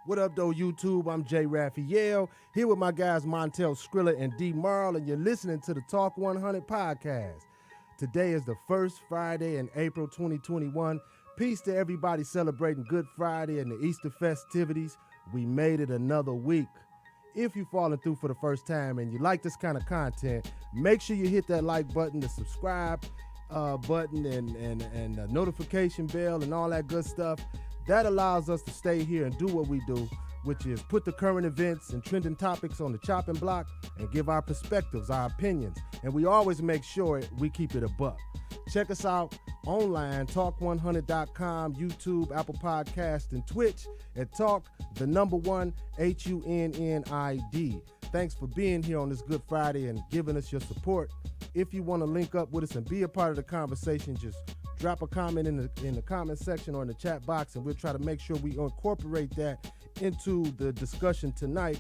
What up, though, YouTube? I'm Jay Raphael, here with my guys TEL-SCRILLA and D. Marl, and you're listening to the Talk 100 podcast. Today is the first Friday in April 2021. Peace to everybody celebrating Good Friday and the Easter festivities. We made it another week. If you're falling through for the first time and you like this kind of content, make sure you hit that like button, the subscribe button, and the notification bell and all that good stuff. That allows us to stay here and do what we do, which is put the current events and trending topics on the chopping block and give our perspectives, our opinions. And we always make sure we keep it a buck. Check us out online, talk100.com, YouTube, Apple Podcast, and Twitch at Talk, the number 1, HUNNID. Thanks for being here on this Good Friday and giving us your support. If you want to link up with us and be a part of the conversation, just drop a comment in the comment section or in the chat box, and we'll try to make sure we incorporate that into the discussion tonight.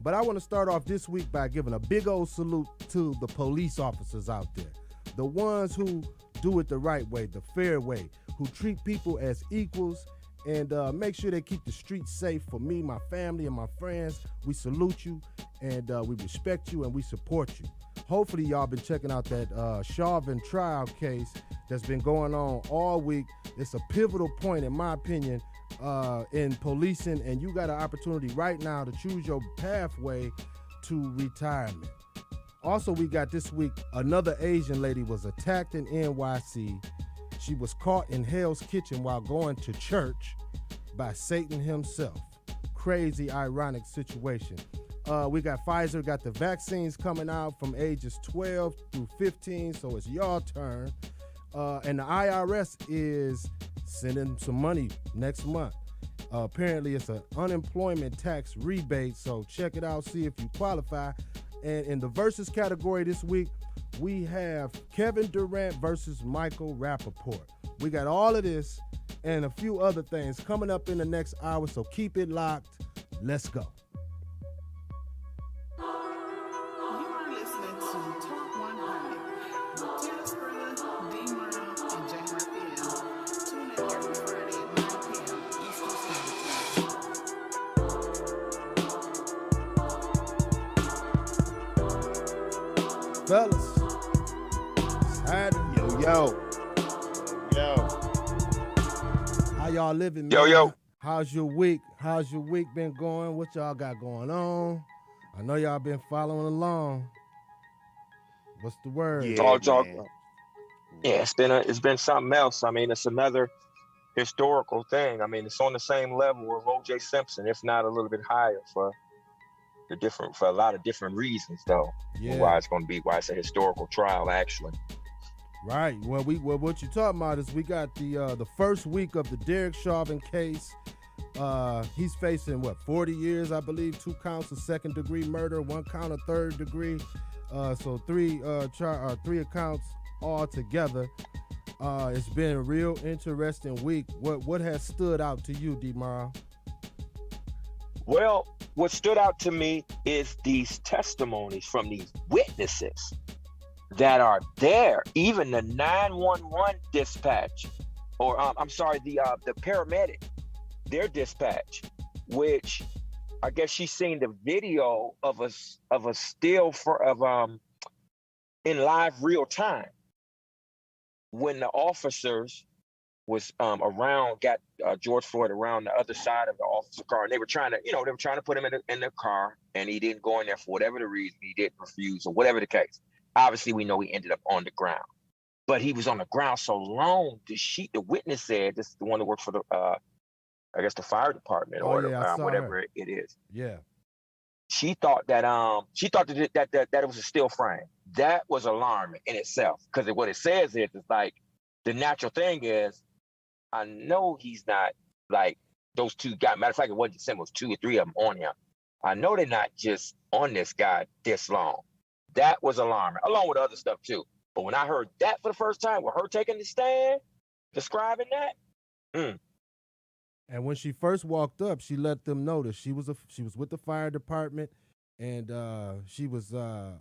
But I want to start off this week by giving a big old salute to the police officers out there, the ones who do it the right way, the fair way, who treat people as equals and make sure they keep the streets safe for me, my family, and my friends. We salute you, and we respect you, and we support you. Hopefully y'all been checking out that Chauvin trial case that's been going on all week. It's a pivotal point, in my opinion, in policing, and you got an opportunity right now to choose your pathway to retirement. Also, we got this week, another Asian lady was attacked in NYC. She was caught in Hell's Kitchen while going to church by Satan himself. Crazy, ironic situation. We got Pfizer, got the vaccines coming out from ages 12 through 15, so it's your turn. And the IRS is sending some money next month. Apparently, it's an unemployment tax rebate, so check it out, see if you qualify. And in the versus category this week, we have Kevin Durant versus Michael Rappaport. We got all of this and a few other things coming up in the next hour, so keep it locked. Let's go. You are listening to Talk 100 with TEL-SCRILLA, D. Merle, and Jay Raphael. Tune in every Friday at 9 p.m. Eastern Standard Time. Fellas, Yo. how y'all living, man? Yo. How's your week? How's your week been going? What y'all got going on? I know y'all been following along. What's the word? Yeah, Talk. man. Yeah, it's been something else. I mean, it's another historical thing. I mean, it's on the same level of O.J. Simpson, if not a little bit higher for a lot of different reasons, though. Yeah. Why it's a historical trial, actually. Right. Well, what you talking about is we got the first week of the Derek Chauvin case. He's facing 40 years, I believe, 2 counts of second-degree murder, 1 count of third-degree. So three accounts all together. It's been a real interesting week. What has stood out to you, D. Marl? Well, what stood out to me is these testimonies from these witnesses that are there, even the 911 dispatch, or the paramedic, their dispatch, which I guess she's seen the video of a still in live real time when the officers was got George Floyd around the other side of the officer car, and they were trying to put him in the car, and he didn't go in there for whatever the reason. He didn't refuse, or whatever the case. Obviously, we know he ended up on the ground, but he was on the ground so long. The witness said, this is the one that works for the I guess the fire department or whatever it is. Yeah. She thought that it was a still frame. That was alarming in itself, because what it says is it's like the natural thing is, I know he's not like those two guys. Matter of fact, it wasn't just him, it was 2 or 3 of them on him. I know they're not just on this guy this long. That was alarming, along with other stuff too. But when I heard that for the first time, with her taking the stand, describing that, And when she first walked up, she let them know that she was with the fire department, and she was I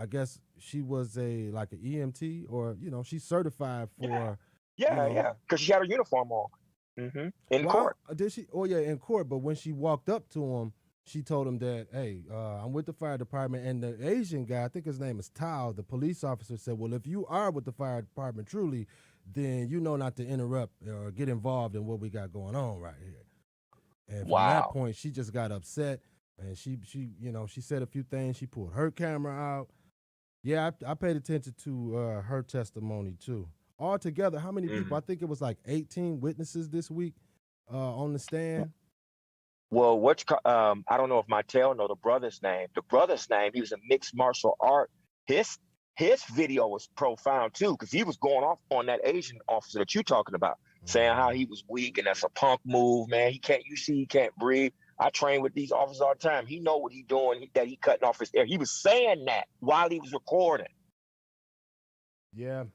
guess she was like an EMT, or she's certified for. Yeah, because she had her uniform on. In Well, court. did she? Oh yeah, in court. But when she walked up to him, she told him that, "Hey, I'm with the fire department." And the Asian guy, I think his name is Tao, the police officer, said, "Well, if you are with the fire department truly, then you know not to interrupt or get involved in what we got going on right here." And from that Wow. point, she just got upset, and she said a few things. She pulled her camera out. Yeah, I paid attention to her testimony too. Altogether, how many people? Mm. I think it was like 18 witnesses this week on the stand. Well, I don't know if my tail know the brother's name. The brother's name, he was a mixed martial art. His his video was profound too, because he was going off on that Asian officer that you talking about, saying how Mhm. he was weak and that's a punk move, man. He can't, you see, he can't breathe. I train with these officers all the time. He know what he doing, that he cutting off his ear. He was saying that while he was recording. Yeah,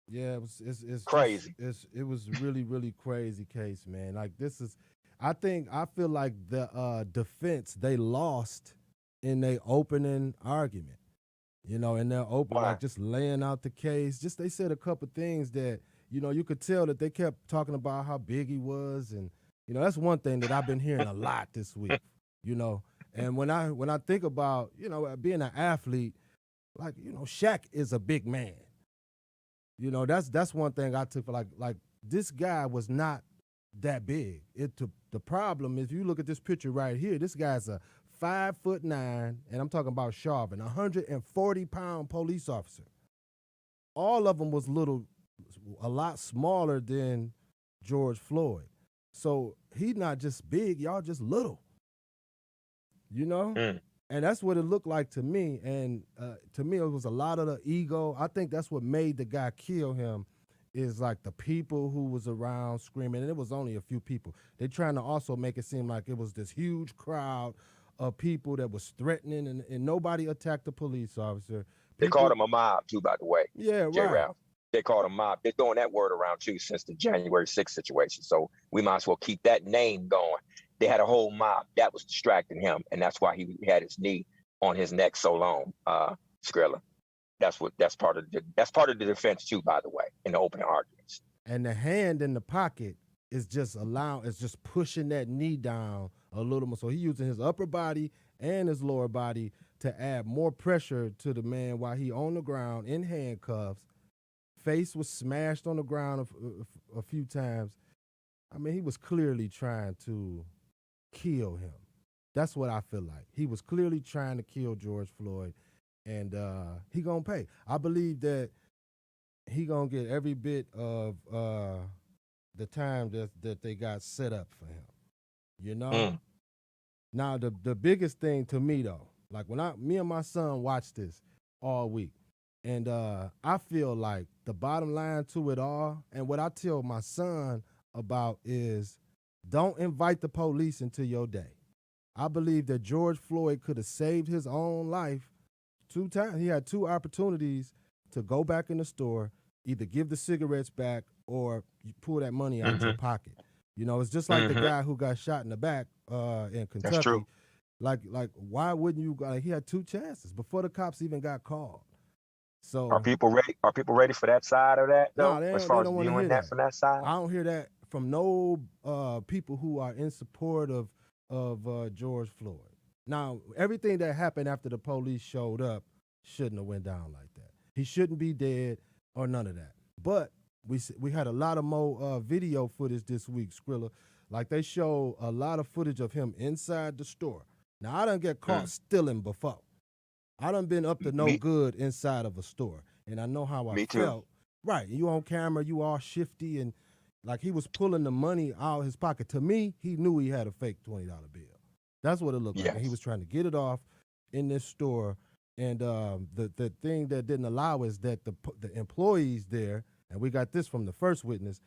yeah. It's just Crazy. it was really crazy case, man. Like this is, I feel like the defense they lost in their opening argument. In their open, Why? like just laying out the case. Just they said a couple things that you could tell that they kept talking about how big he was, and that's one thing that I've been hearing a lot this week. You know, and when I think about being an athlete, like Shaq is a big man. That's one thing I took for like this guy was not that big. The problem is if you look at this picture right here, this guy's a 5'9", and I'm talking about Sharvin, 140-pound police officer. All of them was a lot smaller than George Floyd. So he's not just big, y'all just little, you know? Mm. And that's what it looked like to me. And to me, it was a lot of the ego. I think that's what made the guy kill him is like the people who was around screaming. And it was only a few people. They trying to also make it seem like it was this huge crowd of people that was threatening, and nobody attacked the police officer. They called People, him a mob too, by the way, yeah, J right. Ralph. They called him mob. They're throwing that word around too since the January 6th situation. So we might as well keep that name going. They had a whole mob that was distracting him, and that's why he had his knee on his neck so long. Skrilla. That's part of the defense too, by the way, in the opening arguments. And the hand in the pocket is just pushing that knee down a little more. So he using his upper body and his lower body to add more pressure to the man while he on the ground in handcuffs. Face was smashed on the ground a few times. I mean, he was clearly trying to kill him. That's what I feel like. He was clearly trying to kill George Floyd, and he gonna pay. I believe that he gonna get every bit of the time that they got set up for him. You know. Mm. Now the biggest thing to me though, like when me and my son watched this all week, and I feel like the bottom line to it all, and what I tell my son about is, don't invite the police into your day. I believe that George Floyd could have saved his own life 2 times. He had 2 opportunities to go back in the store, either give the cigarettes back or you pull that money out your Mm-hmm. pocket. It's just like the Mm-hmm. guy who got shot in the back in That's Kentucky. true. Like why wouldn't you? Like, he had 2 chances before the cops even got called. Are So people ready? Are people ready for that side of that no, though? they As don't. They far as don't want to viewing hear that that. from that side? I don't hear that from no people who are in support of George Floyd. Now, everything that happened after the police showed up shouldn't have went down like that. He shouldn't be dead or none of that. But we had a lot of more video footage this week, Skrilla. Like they show a lot of footage of him inside the store. Now, I done get caught Mm. stealing before. I done been up to no Me, good inside of a store, and I know how I me too. felt. Right, you on camera, you all shifty, and like he was pulling the money out of his pocket. To me, he knew he had a fake $20 bill. That's what it looked like, and he Yes. was trying to get it off in this store. And the thing that didn't allow is that the employees there, and we got this from the first witness,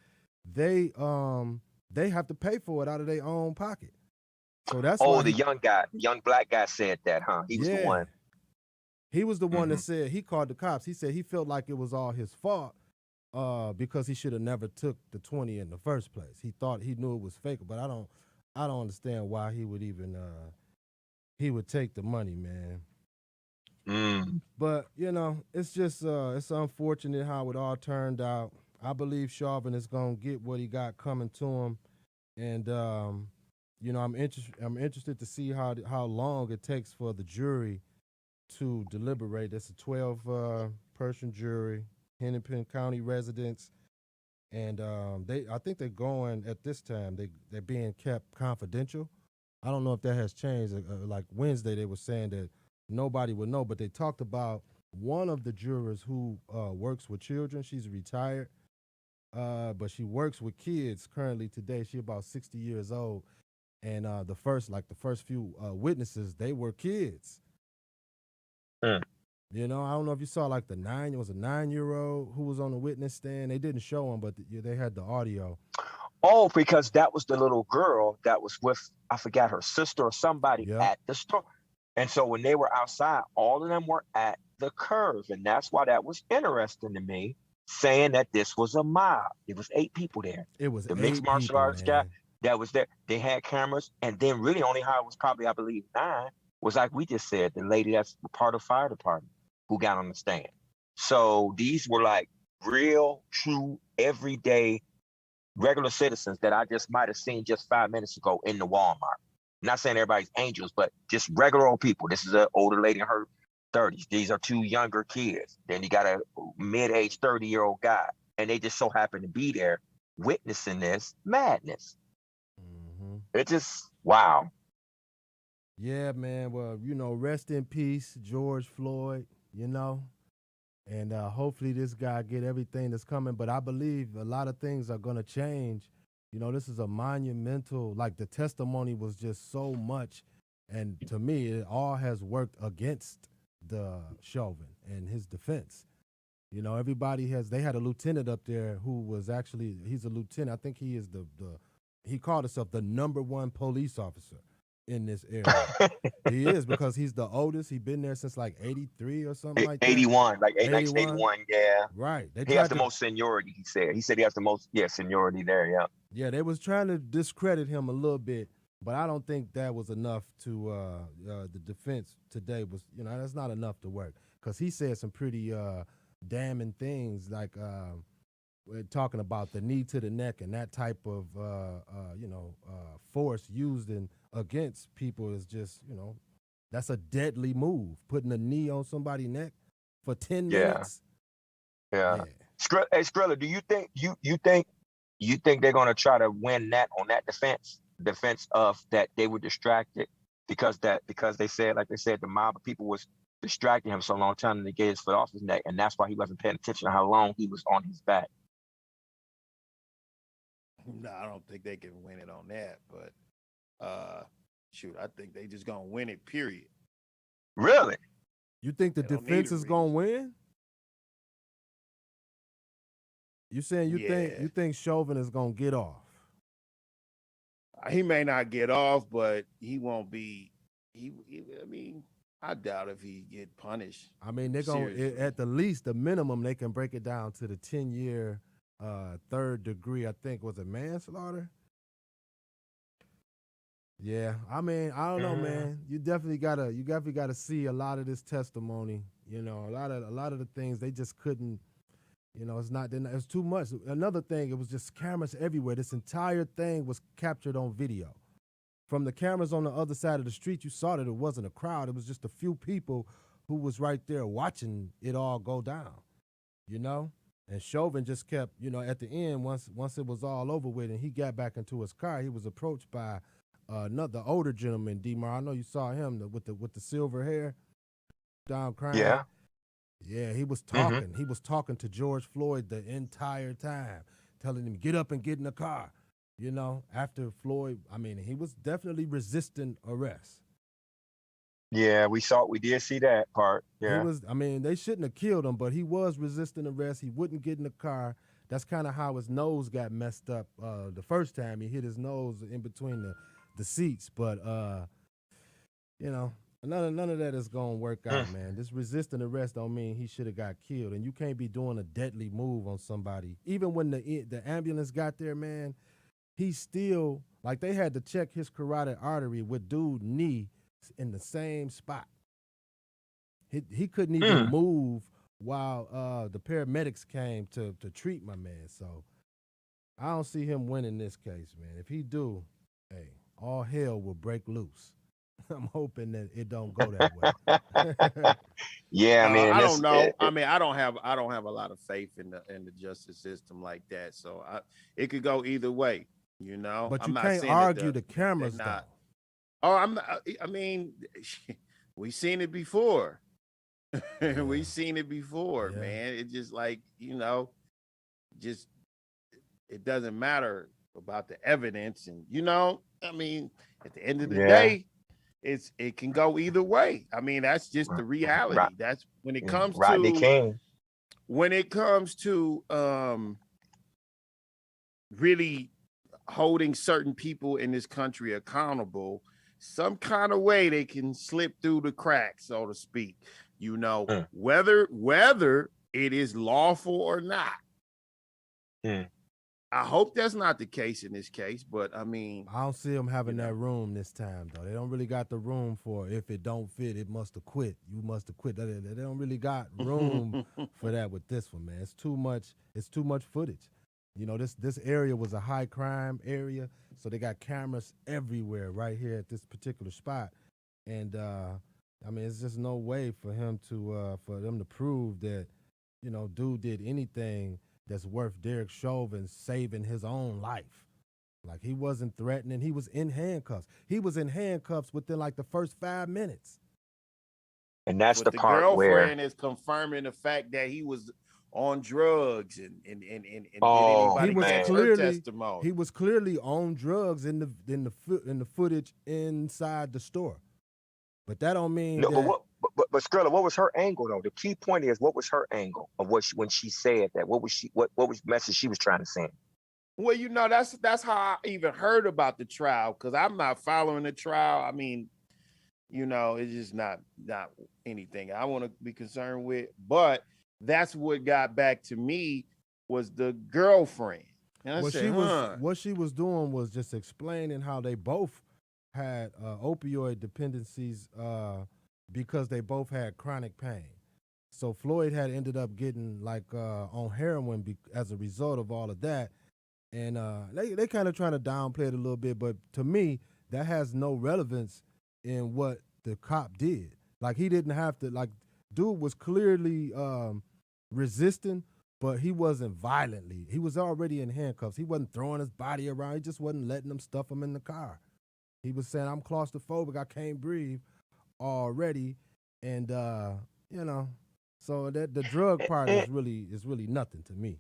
they have to pay for it out of their own pocket. So that's Oh, why the young guy, the young black guy said that, huh? He was the yeah. one. He was the one that Mm-hmm. said he called the cops. He said he felt like it was all his fault because he should have never took the 20 in the first place. He thought he knew it was fake, but I don't understand why he would even he would take the money, man. Mm. But it's just it's unfortunate how it all turned out. I believe Chauvin is gonna get what he got coming to him, and I'm interested to see how long it takes for the jury to deliberate. It's a 12 person jury, Hennepin County residents, and I think they're going at this time. They're being kept confidential. I don't know if that has changed. Like Wednesday, they were saying that nobody would know, but they talked about one of the jurors who works with children. She's retired, but she works with kids currently today. She's about 60 years old, and the first few witnesses, they were kids. Mm. You know, I don't know if you saw like it was a 9-year-old who was on the witness stand. They didn't show him, but they had the audio. Oh, because that was the little girl that was with, I forgot, her sister or somebody at the store. And so when they were outside, all of them were at the curve. And that's why that was interesting to me, saying that this was a mob. It was 8 people there. It was the 8 mixed martial people, arts man. guy that was there. They had cameras. And then really only how it was probably, I believe, 9 was like we just said, the lady that's part of fire department who got on the stand. So these were like real, true, everyday, regular citizens that I just might have seen just 5 minutes ago in the Walmart. I'm not saying everybody's angels, but just regular old people. This is an older lady in her 30s. These are 2 younger kids. Then you got a mid-age 30-year-old guy. And they just so happen to be there witnessing this madness. Mm-hmm. It's just, wow. Yeah, man. Well, rest in peace, George Floyd, and hopefully this guy get everything that's coming. But I believe a lot of things are going to change. This is a monumental, like the testimony was just so much. And to me, it all has worked against the Chauvin and his defense. They had a lieutenant up there who was actually, he's a lieutenant. I think he is he called himself the #1 police officer in this area. He is, because he's the oldest. He's been there since like 83 or something like that. 81, like 81. 1981, yeah. Right. He has the most seniority, he said. He said he has the most, seniority there, yeah. Yeah, they was trying to discredit him a little bit, but I don't think that was enough to, the defense today was, that's not enough to work. Because he said some pretty damning things, like we're talking about the knee to the neck and that type of, force used against people is just, that's a deadly move. Putting a knee on somebody's neck for 10 minutes. Yeah. Hey, Skrilla, do you think you think they're going to try to win that on that defense of that they were distracted because they said, like they said, the mob of people was distracting him so long, time to get his foot off his neck, and that's why he wasn't paying attention to how long he was on his back? No, I don't think they can win it on that, but I think they just gonna win it, period. Really? You think the defense is gonna win? You saying you think Chauvin is gonna get off? He may not get off, but he won't be. I mean, I doubt if he get punished. I mean, they're gonna at the least, the minimum, they can break it down to the 10-year, 3rd degree. I think was it manslaughter. Yeah, I mean, I don't know, man. You definitely gotta see a lot of this testimony. A lot of the things they just couldn't. It's too much. Another thing, it was just cameras everywhere. This entire thing was captured on video. From the cameras on the other side of the street, you saw that it wasn't a crowd. It was just a few people who was right there watching it all go down. And Chauvin just kept, at the end, once it was all over with and he got back into his car, he was approached by another older gentleman, D-Mar. I know you saw him with the silver hair, down crying. Yeah, he was talking. Mm-hmm. He was talking to George Floyd the entire time, telling him, get up and get in the car. After Floyd, I mean, he was definitely resisting arrest. Yeah, we did see that part. Yeah. They shouldn't have killed him, but he was resisting arrest. He wouldn't get in the car. That's kind of how his nose got messed up the first time. He hit his nose in between the seats. But, none of that is going to work out, man. This resisting arrest don't mean he should have got killed. And you can't be doing a deadly move on somebody. Even when the ambulance got there, man, he still, like, they had to check his carotid artery with dude's knee in the same spot. He couldn't even move while the paramedics came to treat my man. So I don't see him winning this case, man. If he do, hey, all hell will break loose. I'm hoping that it don't go that way. Yeah, I mean, I don't know. I mean, I don't have a lot of faith in the justice system like that. So it could go either way, you know. But I'm you not can't saying argue the cameras though. Oh, I'm not, I mean, we've seen it before. Yeah. We've seen it before, Yeah. man. It just like, you know, just it doesn't matter about the evidence, and you know, I mean, at the end of the day, it can go either way. I mean, that's just the reality. That's when it comes Rodney King. When it comes to really holding certain people in this country accountable, some kind of way they can slip through the cracks, so to speak. You know, whether it is lawful or not. I hope that's not the case in this case, but I mean, I don't see them having that room this time though. They don't really got the room for if it don't fit, it must have quit. You must have quit. They don't really got room for that with this one, man. It's too much footage. You know, this area was a high crime area, so they got cameras everywhere right here at this particular spot. And I mean, it's just no way for him to for them to prove that, you know, dude did anything that's worth Derek Chauvin saving his own life. Like, he wasn't threatening. He was in handcuffs. He was in handcuffs within like the first 5 minutes. And that's but the part where girlfriend is confirming the fact that he was on drugs and did anybody get her testimony? He was clearly on drugs in the footage inside the store. But that don't mean that. But Skrilla, what was her angle though? The key point is, what was her angle of when she said that? What was the message she was trying to send? Well, you know, that's how I even heard about the trial, because I'm not following the trial. I mean, you know, it's just not anything I want to be concerned with. But that's what got back to me was the girlfriend. And what she was doing was just explaining how they both had opioid dependencies because they both had chronic pain. So Floyd had ended up getting like on heroin as a result of all of that. And they kind of trying to downplay it a little bit, but to me, that has no relevance in what the cop did. Like, he didn't have to, like, dude was clearly resisting, but he wasn't violently. He was already in handcuffs. He wasn't throwing his body around. He just wasn't letting them stuff him in the car. He was saying, I'm claustrophobic, I can't breathe already. And, you know, so that the drug part is really nothing to me.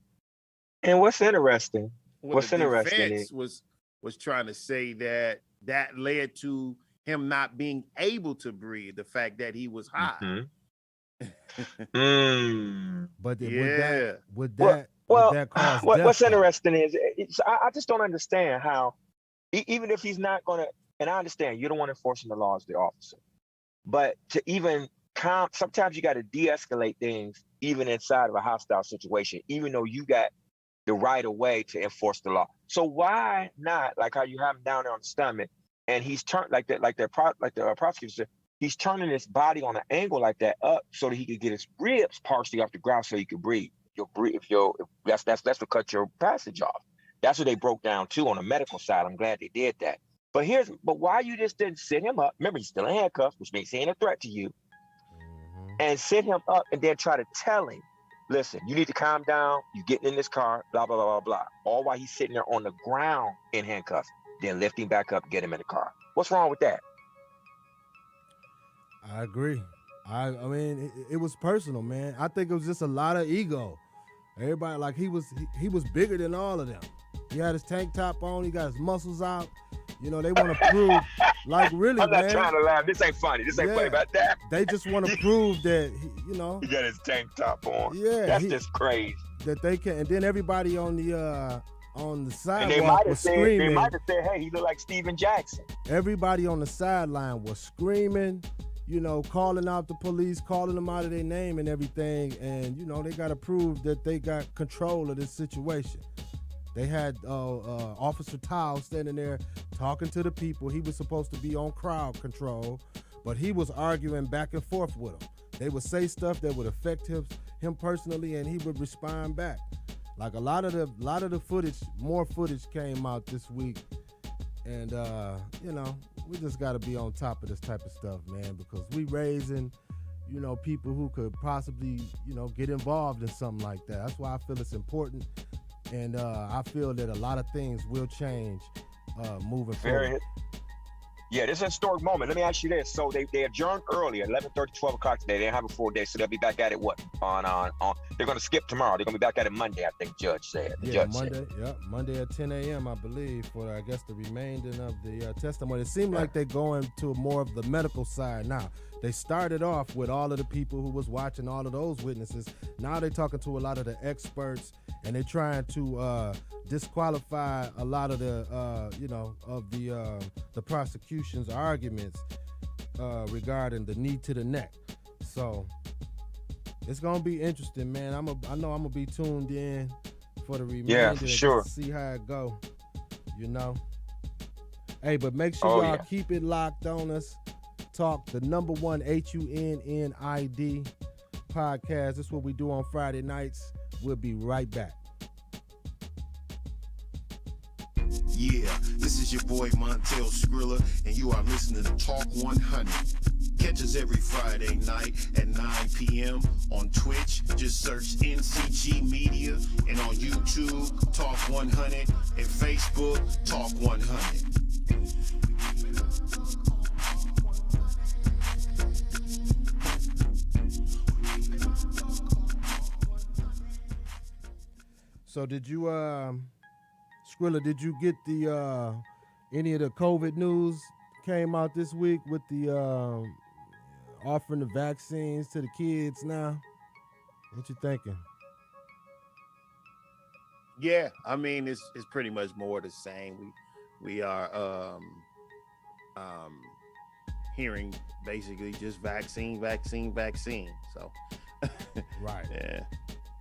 And what's interesting, was trying to say that led to him not being able to breathe, the fact that he was high. But yeah, would that cause death? What's interesting is I just don't understand how, even if he's not going to, and I understand you don't want enforcing the law as the officer, but to even sometimes you got to de-escalate things even inside of a hostile situation, even though you got the right of way to enforce the law. So why not, like how you have him down there on the stomach, and he's turned like the prosecutor said, he's turning his body on an angle like that up so that he could get his ribs partially off the ground so he could breathe. That's what cut your passage off. That's what they broke down too on the medical side. I'm glad they did that. But why you just didn't sit him up? Remember, he's still in handcuffs, which means he ain't a threat to you. And sit him up and then try to tell him, listen, you need to calm down. You're getting in this car, blah, blah, blah, blah, blah. All while he's sitting there on the ground in handcuffs. Then lift him back up, get him in the car. What's wrong with that? I agree. I mean, it was personal, man. I think it was just a lot of ego. Everybody, like, he was bigger than all of them. He had his tank top on. He got his muscles out. You know, they want to prove, like, really, I'm not man, trying to laugh. This ain't funny. This ain't funny about that. They just want to prove that, you know. He got his tank top on. Yeah. That's just crazy. That they can, and then everybody on the sidewalk was screaming. They might have said, hey, he look like Steven Jackson. Everybody on the sideline was screaming, you know, calling out the police, calling them out of their name and everything. And, you know, they got to prove that they got control of this situation. They had Officer Tao standing there talking to the people. He was supposed to be on crowd control, but he was arguing back and forth with them. They would say stuff that would affect him personally, and he would respond back. Like a lot of the footage, more footage came out this week, and you know, we just got to be on top of this type of stuff, man, because we raising, you know, people who could possibly, you know, get involved in something like that. That's why I feel it's important, and I feel that a lot of things will change moving forward. Yeah, this is a historic moment. Let me ask you this. So they adjourned early at 11:30, 12 o'clock today. They didn't have a full day, so they'll be back at it on they're going to skip tomorrow. They're going to be back at it Monday, I think Judge said. Monday, yeah, Monday at 10 a.m., I believe, for, I guess, the remainder of the testimony. It seemed like they're going to more of the medical side now. They started off with all of the people who was watching, all of those witnesses. Now they're talking to a lot of the experts, and they're trying to disqualify a lot of the, you know, of the prosecution's arguments regarding the knee to the neck. So it's gonna be interesting, man. I know I'm gonna be tuned in for the remainder for sure. to see how it go. You know. Hey, but make sure y'all keep it locked on us. Talk the number one HUNNID podcast. That's what we do on Friday nights. We'll be right back. Yeah, this is your boy TEL-SCRILLA, and you are listening to Talk 100. Catch us every Friday night at 9 p.m. on Twitch. Just search NCG Media, and on YouTube, Talk 100, and Facebook, Talk 100. So did you, Skrilla, did you get the any of the COVID news came out this week with the offering the vaccines to the kids now? What you thinking? Yeah, I mean it's pretty much more the same. We are hearing basically just vaccine. So right. Yeah.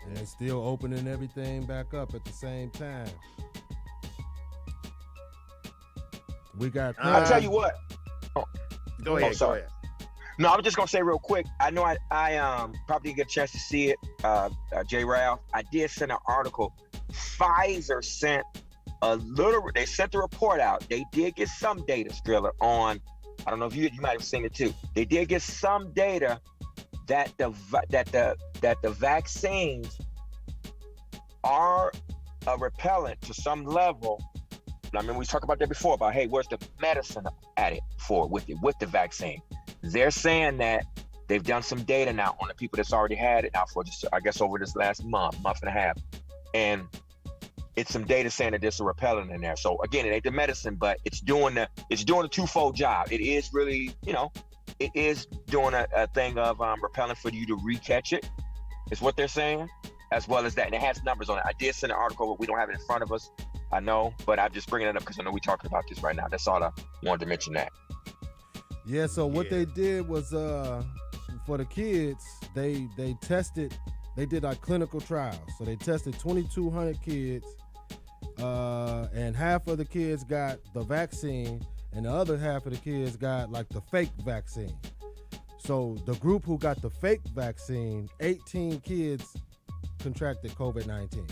And they're still opening everything back up at the same time. We got. I'll tell you what. Go ahead. Sorry. Go ahead. No, I was just gonna say real quick. I know I probably didn't get a chance to see it. J. Ralph, I did send an article. Pfizer sent they sent the report out. They did get some data, Skrilla, on. I don't know if you might have seen it too. They did get some data that the vaccines are a repellent to some level. I mean, we talked about that before about, hey, where's the medicine at it for with the vaccine? They're saying that they've done some data now on the people that's already had it now for just, I guess, over this last month and a half. And it's some data saying that there's a repellent in there. So again, it ain't the medicine, but it's doing a twofold job. It is really, you know, it is doing a thing of repellent for you to recatch it, is what they're saying, as well as that. And it has numbers on it. I did send an article, but we don't have it in front of us. I know, but I'm just bringing it up because I know we're talking about this right now. That's all I wanted to mention that. Yeah, so what they did was for the kids, they tested, they did like clinical trials. So they tested 2,200 kids, and half of the kids got the vaccine, and the other half of the kids got like the fake vaccine. So the group who got the fake vaccine, 18 kids contracted COVID-19.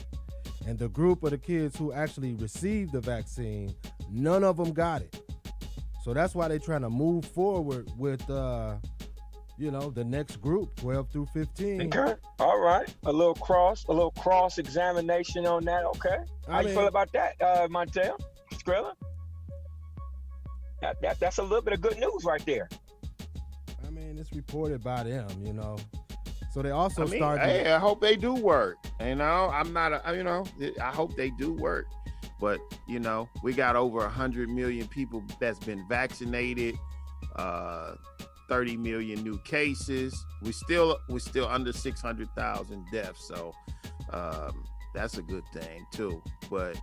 And the group of the kids who actually received the vaccine, none of them got it. So that's why they're trying to move forward with, you know, the next group, 12 through 15. Okay. All right. A little cross examination on that. Okay. How you feel about that, Montel? Skrilla? That's a little bit of good news right there. I mean, it's reported by them, you know. So they also started. Hey, I hope they do work. You know, I hope they do work. But, you know, we got over 100 million people that's been vaccinated, 30 million new cases. We're still under 600,000 deaths. So that's a good thing, too. But,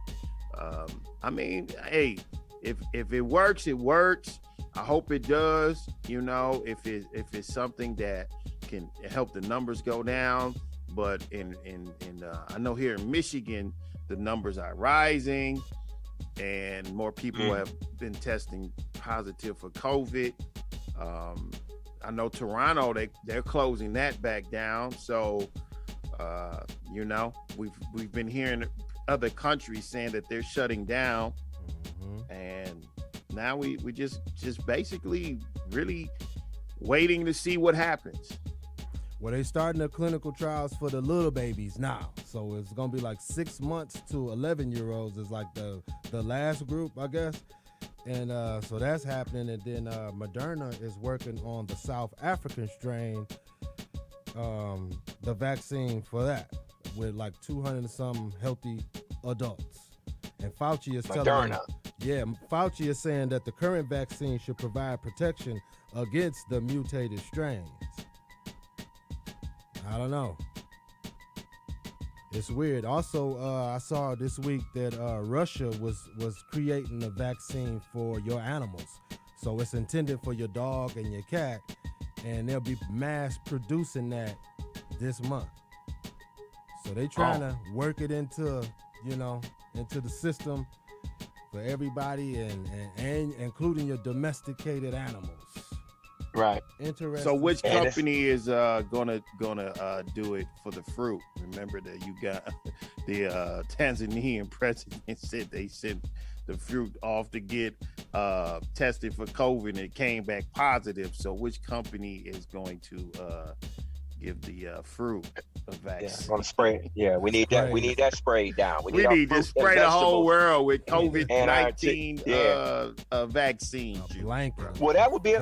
I mean, hey, if it works, it works. I hope it does. You know, if it's something that can help the numbers go down. But I know here in Michigan, the numbers are rising and more people have been testing positive for COVID. I know Toronto, they're closing that back down. So You know, we've been hearing other countries saying that they're shutting down, and now we just basically really waiting to see what happens. Well, they starting the clinical trials for the little babies now, so it's gonna be like 6 months to 11-year-olds is like the last group, I guess, and so that's happening. And then Moderna is working on the South African strain, the vaccine for that, with like 200 and some healthy adults. And Fauci is telling them, Fauci is saying that the current vaccine should provide protection against the mutated strains. I don't know. It's weird. Also, I saw this week that Russia was creating a vaccine for your animals. So it's intended for your dog and your cat, and they'll be mass producing that this month. So they trying to work it into the system for everybody, and including your domesticated animals. Right. Interesting. So which company is gonna do it for the fruit? Remember that you got the Tanzanian president said they sent the fruit off to get tested for COVID, and it came back positive. So which company is going to give the fruit a vaccine? Yeah, gonna spray it. Yeah, we need that. We need that sprayed down. We need to spray the whole world with COVID-19 vaccines. Blanket. Well, that would be a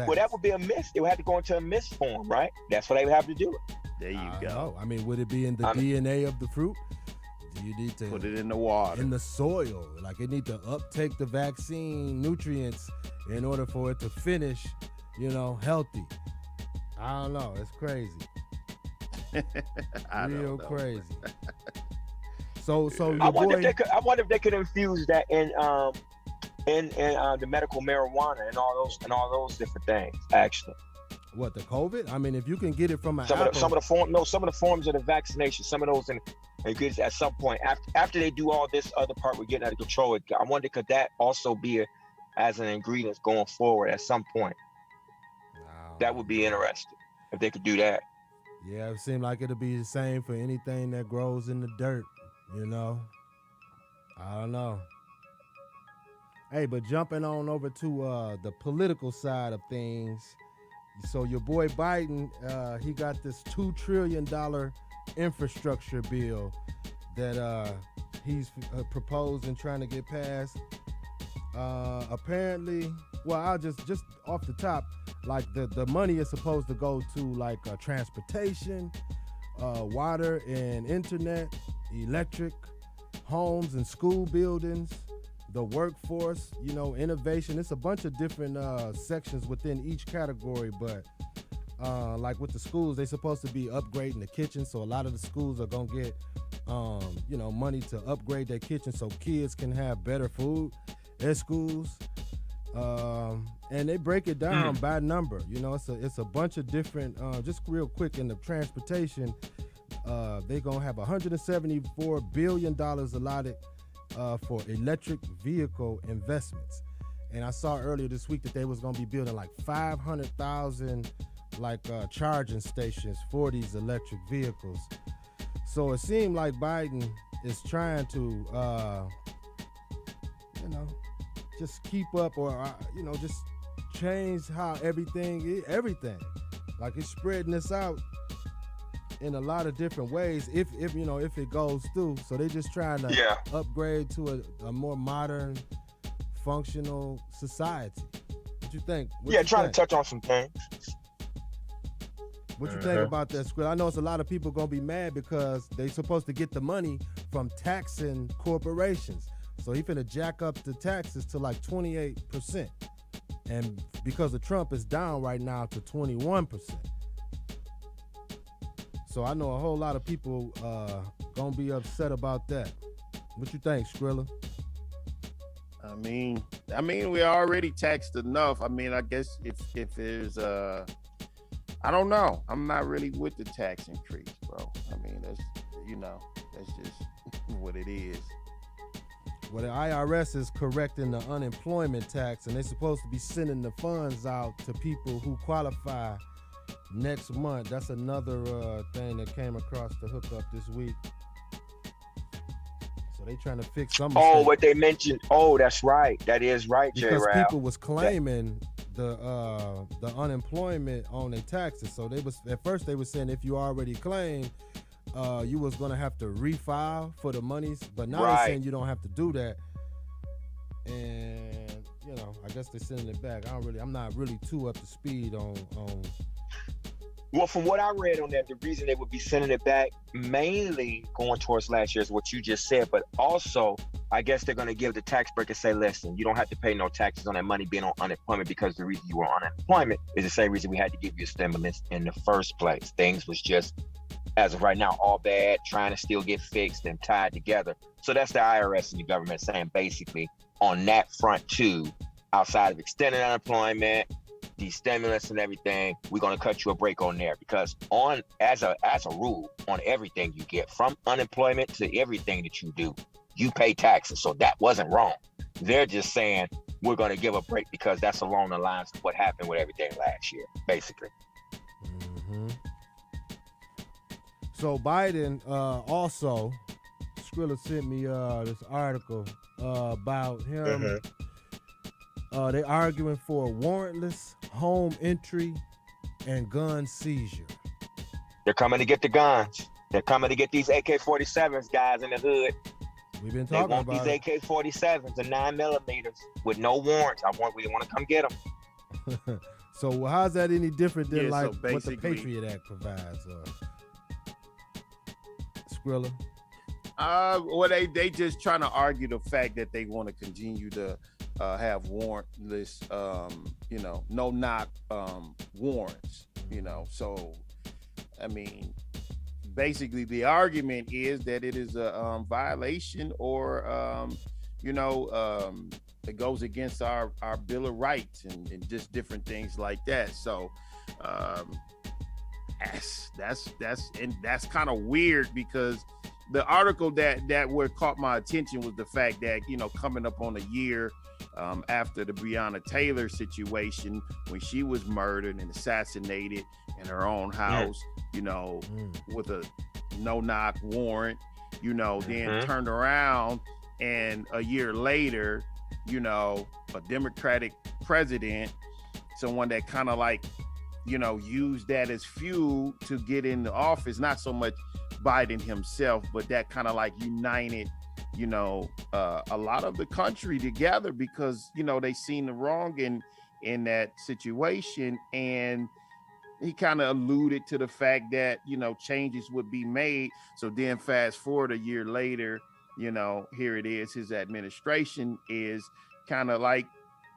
mist. It would have to go into a mist form, right? That's what they would have to do. There you go. No, I mean, would it be in the DNA of the fruit? Do you need to put it in the water, in the soil? Like, it need to uptake the vaccine nutrients in order for it to finish, healthy. I don't know. It's crazy. Real crazy. So I wonder if they could infuse that in the medical marijuana and all those different things. Actually, what, the COVID? I mean, if you can get it from some of the forms of the vaccination, some of those at some point after they do all this other part, we're getting out of control. I wonder, could that also be as an ingredient going forward at some point? That would be interesting if they could do that. Yeah, it seemed like it'll be the same for anything that grows in the dirt, I don't know. Hey, but jumping on over to the political side of things. So your boy Biden, he got this $2 trillion infrastructure bill that he's proposed and trying to get passed. Apparently, well, I'll just off the top, like the money is supposed to go to like transportation, water and internet, electric, homes and school buildings, the workforce, innovation. It's a bunch of different sections within each category, but like with the schools, they're supposed to be upgrading the kitchen. So a lot of the schools are gonna get money to upgrade their kitchen so kids can have better food at schools. And they break it down by number. It's a bunch of different, just real quick, in the transportation, they're going to have $174 billion allotted for electric vehicle investments. And I saw earlier this week that they was going to be building like 500,000 charging stations for these electric vehicles. So it seemed like Biden is trying to, just keep up, or just change how everything. Like, it's spreading this out in a lot of different ways if it goes through. So they're just trying to upgrade to a more modern, functional society. What you think? Trying to touch on some things. What you think about that, Skrill? I know it's a lot of people gonna be mad because they supposed to get the money from taxing corporations. So he finna jack up the taxes to like 28%. And because of Trump, it's down right now to 21%. So I know a whole lot of people gonna be upset about that. What you think, Skrilla? I mean, we already taxed enough. I mean, I guess if there's I don't know. I'm not really with the tax increase, bro. I mean, that's just what it is. Well, the IRS is correcting the unemployment tax, and they're supposed to be sending the funds out to people who qualify next month. That's another thing that came across the hookup this week. So they trying to fix some Oh, mistake. what they mentioned. Oh, that's right. That is right, J. Because Ralph. people was claiming the unemployment on their taxes. So they was at first they were saying if you already claimed, you was gonna have to refile for the monies, but now they're saying you don't have to do that. And I guess they're sending it back. I'm not really too up to speed on. Well, from what I read on that, the reason they would be sending it back mainly going towards last year is what you just said, but also I guess they're going to give the tax break and say, listen, you don't have to pay no taxes on that money being on unemployment, because the reason you were on unemployment is the same reason we had to give you a stimulus in the first place. Things was just, as of right now, all bad, trying to still get fixed and tied together. So that's the IRS and the government saying basically on that front too, outside of extended unemployment, the stimulus and everything, we're going to cut you a break on there, because as a rule, on everything you get, from unemployment to everything that you do, you pay taxes. So that wasn't wrong. They're just saying we're going to give a break because that's along the lines of what happened with everything last year, basically. Mm-hmm. So Biden also, Skrilla sent me this article about him. They arguing for warrantless home entry and gun seizure. They're coming to get the guns. They're coming to get these AK-47s, guys, in the hood. We've been talking about these AK-47s and 9mm with no warrants. We want to come get them. So how's that any different than Yeah, so what the Patriot Act provides? Skrilla? Well, they just trying to argue the fact that they want to continue to have warrantless, no knock warrants. So I mean, basically the argument is that it is a violation, or it goes against our Bill of Rights and just different things like that. So that's kind of weird, because the article that what caught my attention was the fact that, coming up on a year after the Breonna Taylor situation, when she was murdered and assassinated in her own house, with a no-knock warrant, then turned around, and a year later, a Democratic president, someone that kind of used that as fuel to get into office, not so much Biden himself, but that kind of united, a lot of the country together, because, they seen the wrong in that situation. And he kind of alluded to the fact that, changes would be made. So then fast forward a year later, here it is, his administration is kind of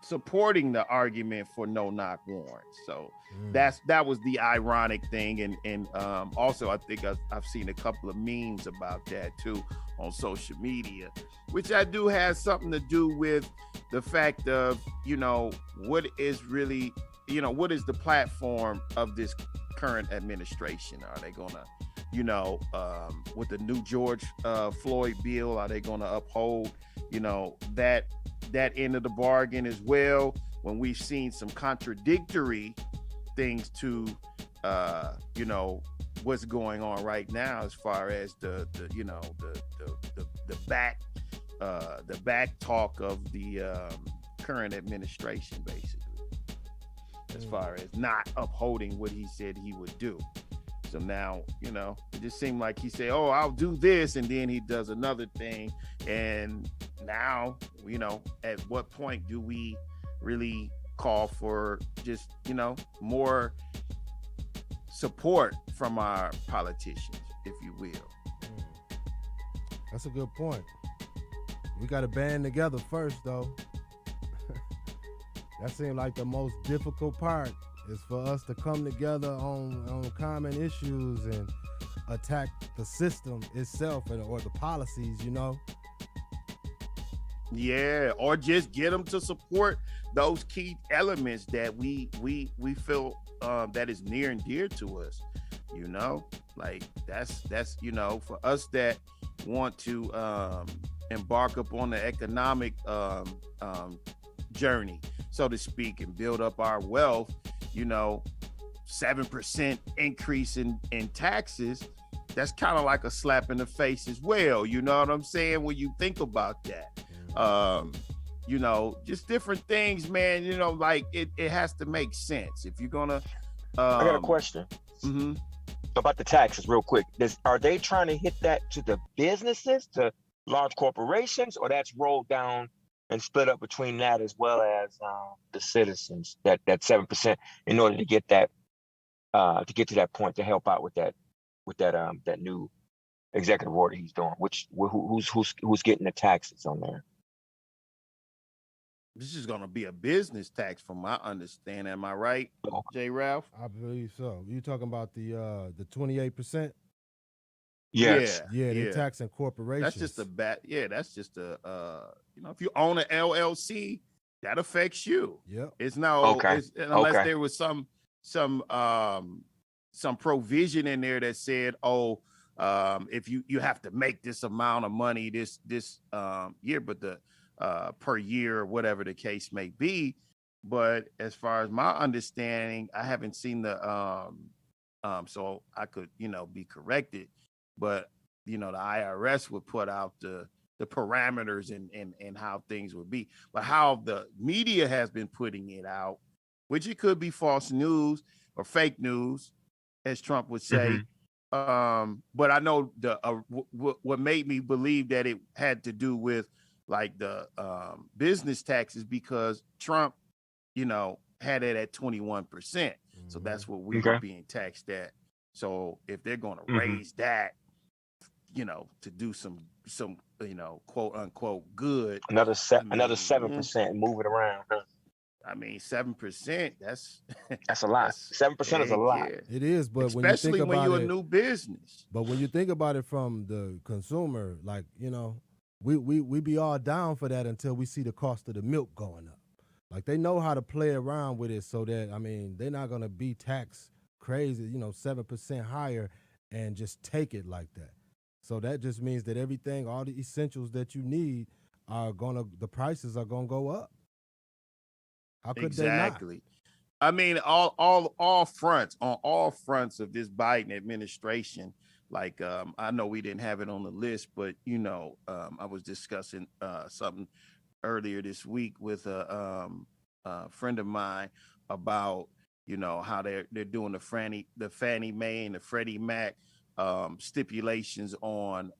supporting the argument for no knock warrants. So that was the ironic thing. And also I think I've seen a couple of memes about that too on social media, which I do have something to do with the fact of, what is really, what is the platform of this current administration? Are they gonna, with the new George Floyd bill, are they gonna uphold, that end of the bargain as well, when we've seen some contradictory things to what's going on right now, as far as the back talk of the current administration, basically, as far as not upholding what he said he would do. So now, it just seemed like he said, oh, I'll do this, and then he does another thing. And now, at what point do we really call for just, more support from our politicians, if you will? That's a good point. We got to band together first, though. That seemed like the most difficult part, is for us to come together on common issues and attack the system itself or the policies, Yeah, or just get them to support those key elements that we feel that is near and dear to us. That's for us that want to embark upon the economic journey, so to speak, and build up our wealth. 7% increase in taxes, that's kind of like a slap in the face as well. You know what I'm saying? When you think about that, you know, just different things, man. You know, like it has to make sense if you're gonna. I got a question about the taxes, real quick. Are they trying to hit that to the businesses, to large corporations, or that's rolled down and split up between that as well as the citizens? That 7% in order to get that to get to that point to help out with that new executive order he's doing. Who's getting the taxes on there? This is going to be a business tax, from my understanding. Am I right, J. Ralph? I believe so. You talking about the 28%? Yes. Yeah, they're taxing corporations. That's just a bad. Yeah, that's just a. You know, if you own an LLC, that affects you. Yep. It's no. Unless there was some provision in there that said, oh, if you have to make this amount of money this year, but the per year, whatever the case may be. But as far as my understanding, I haven't seen the so I could, you know, be corrected, but you know, the IRS would put out the parameters and how things would be. But how the media has been putting it out, which it could be false news or fake news, as Trump would say. But I know what made me believe that it had to do with like the business taxes, because Trump, you know, had it at 21%. So that's what we were being taxed at. So if they're going to raise that, you know, to do some, you know, quote unquote good, another 7%, move it around. I mean, 7%, that's a lot. 7% is a lot. Yeah. It is, but especially when you're a new business. But when you think about it from the consumer, like, you know, we be all down for that until we see the cost of the milk going up. Like, they know how to play around with it so that, I mean, they're not going to be taxed crazy, you know, 7% higher and just take it like that. So that just means that everything, all the essentials that you need the prices are going to go up. How could exactly. they not? I mean, all fronts, on all fronts of this Biden administration. Like, I know we didn't have it on the list, but, you know, I was discussing something earlier this week with a friend of mine about, you know, how they're doing the Fannie Mae and the Freddie Mac stipulations on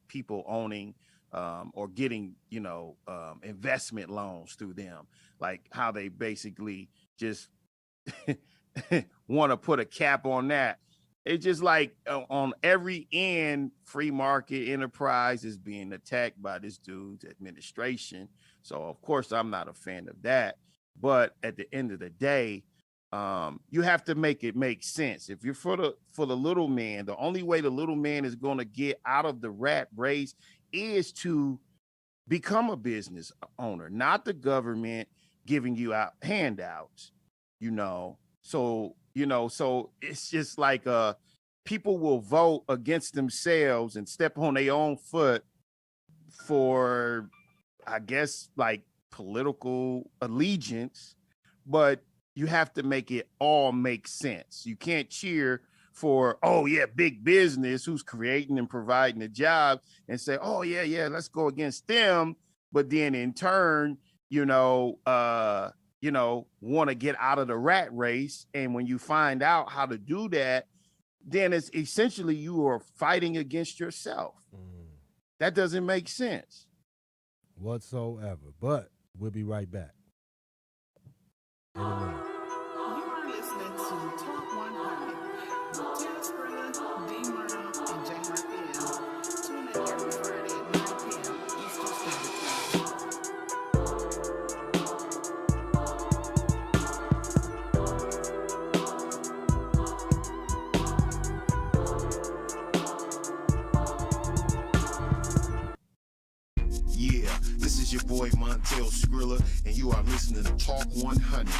people owning or getting, you know, investment loans through them, like how they basically just want to put a cap on that. It's just like on every end, free market enterprise is being attacked by this dude's administration. So of course I'm not a fan of that. But at the end of the day, you have to make it make sense. If you're for the little man, the only way the little man is going to get out of the rat race is to become a business owner, not the government giving you out handouts, you know. So, you know, so it's just like people will vote against themselves and step on their own foot for, I guess, like political allegiance, but you have to make it all make sense. You can't cheer for, oh yeah, big business who's creating and providing the jobs and say, oh yeah, let's go against them. But then in turn, you know, want to get out of the rat race. And when you find out how to do that, then it's essentially you are fighting against yourself. That doesn't make sense whatsoever. But we'll be right back in a minute. You are listening to Talk 100 with TEL-SCRILLA, D-Murrow, and J. Raphael. Tune in every Friday at 9 p.m. Eastern Standard Yeah, this is your boy TEL-SCRILLA, and you are listening to Talk 100.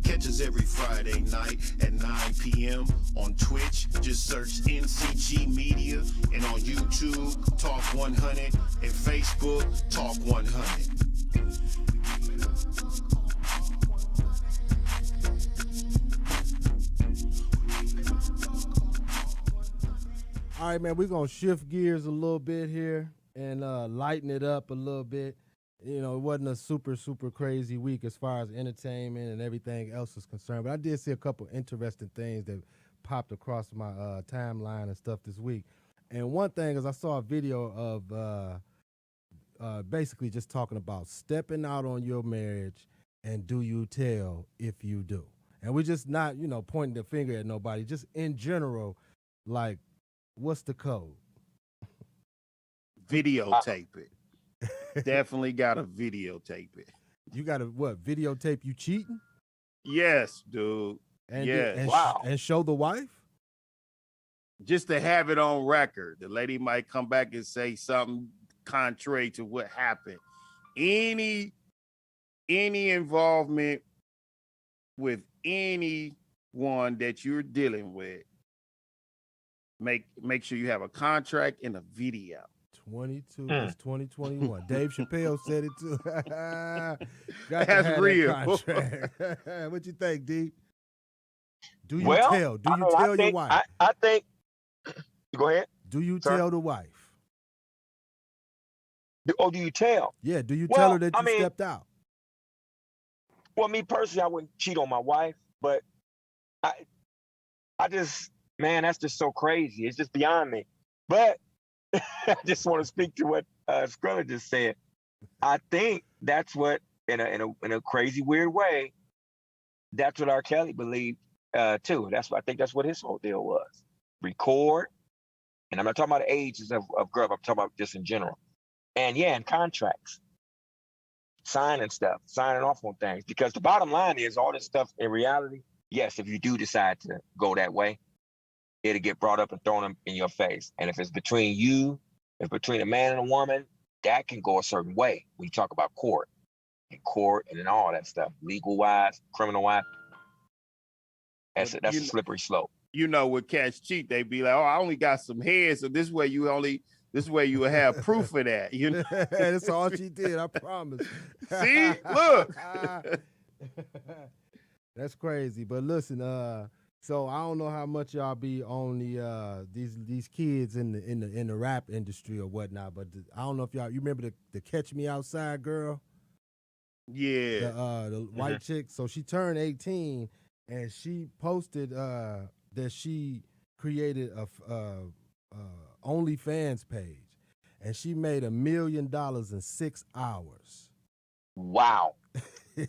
Catch us every Friday night at 9 p.m. on Twitch. Just search NCG Media, and on YouTube, Talk 100, and Facebook, Talk 100. All right, man, we're going to shift gears a little bit here and lighten it up a little bit. You know, it wasn't a super, super crazy week as far as entertainment and everything else is concerned, but I did see a couple interesting things that popped across my timeline and stuff this week. And one thing is I saw a video of basically just talking about stepping out on your marriage and do you tell if you do. And we're just not, you know, pointing the finger at nobody, just in general, like, what's the code? Videotape it. Definitely gotta videotape it. You got to what? Videotape you cheating? Yes, dude. And yes. And show the wife? Just to have it on record. The lady might come back and say something contrary to what happened. Any involvement with anyone that you're dealing with, make sure you have a contract and a video. 22 is 2021. Dave Chappelle said it too. That's real. What you think, D? Do you Well, tell? Do you tell your wife? I think. Go ahead. Do you Sir? tell the wife? Do you tell? Yeah. Do you tell her that you stepped out? Well, me personally, I wouldn't cheat on my wife, but I just, man, that's just so crazy. It's just beyond me. But I just want to speak to what Skrilla just said. I think that's what, in a crazy weird way, that's what R. Kelly believed too. I think that's what his whole deal was. Record, and I'm not talking about the ages of girl. I'm talking about just in general. And yeah, and contracts, signing off on things. Because the bottom line is, all this stuff in reality, yes, if you do decide to go that way, it'll get brought up and thrown in your face. And if it's between a man and a woman, that can go a certain way when you talk about court and then all that stuff, legal wise, criminal wise. That's a slippery slope. You know, with catch cheat, they be like, "Oh, I only got some head, so this way you will have proof of that." You know, that's all she did. I promise. See, look, that's crazy. But listen, so I don't know how much y'all be on the these kids in the rap industry or whatnot, but I don't know if you remember the Catch Me Outside girl. Yeah, the white chick. So she turned 18 and she posted that she created a OnlyFans page, and she made $1 million in 6 hours. Wow.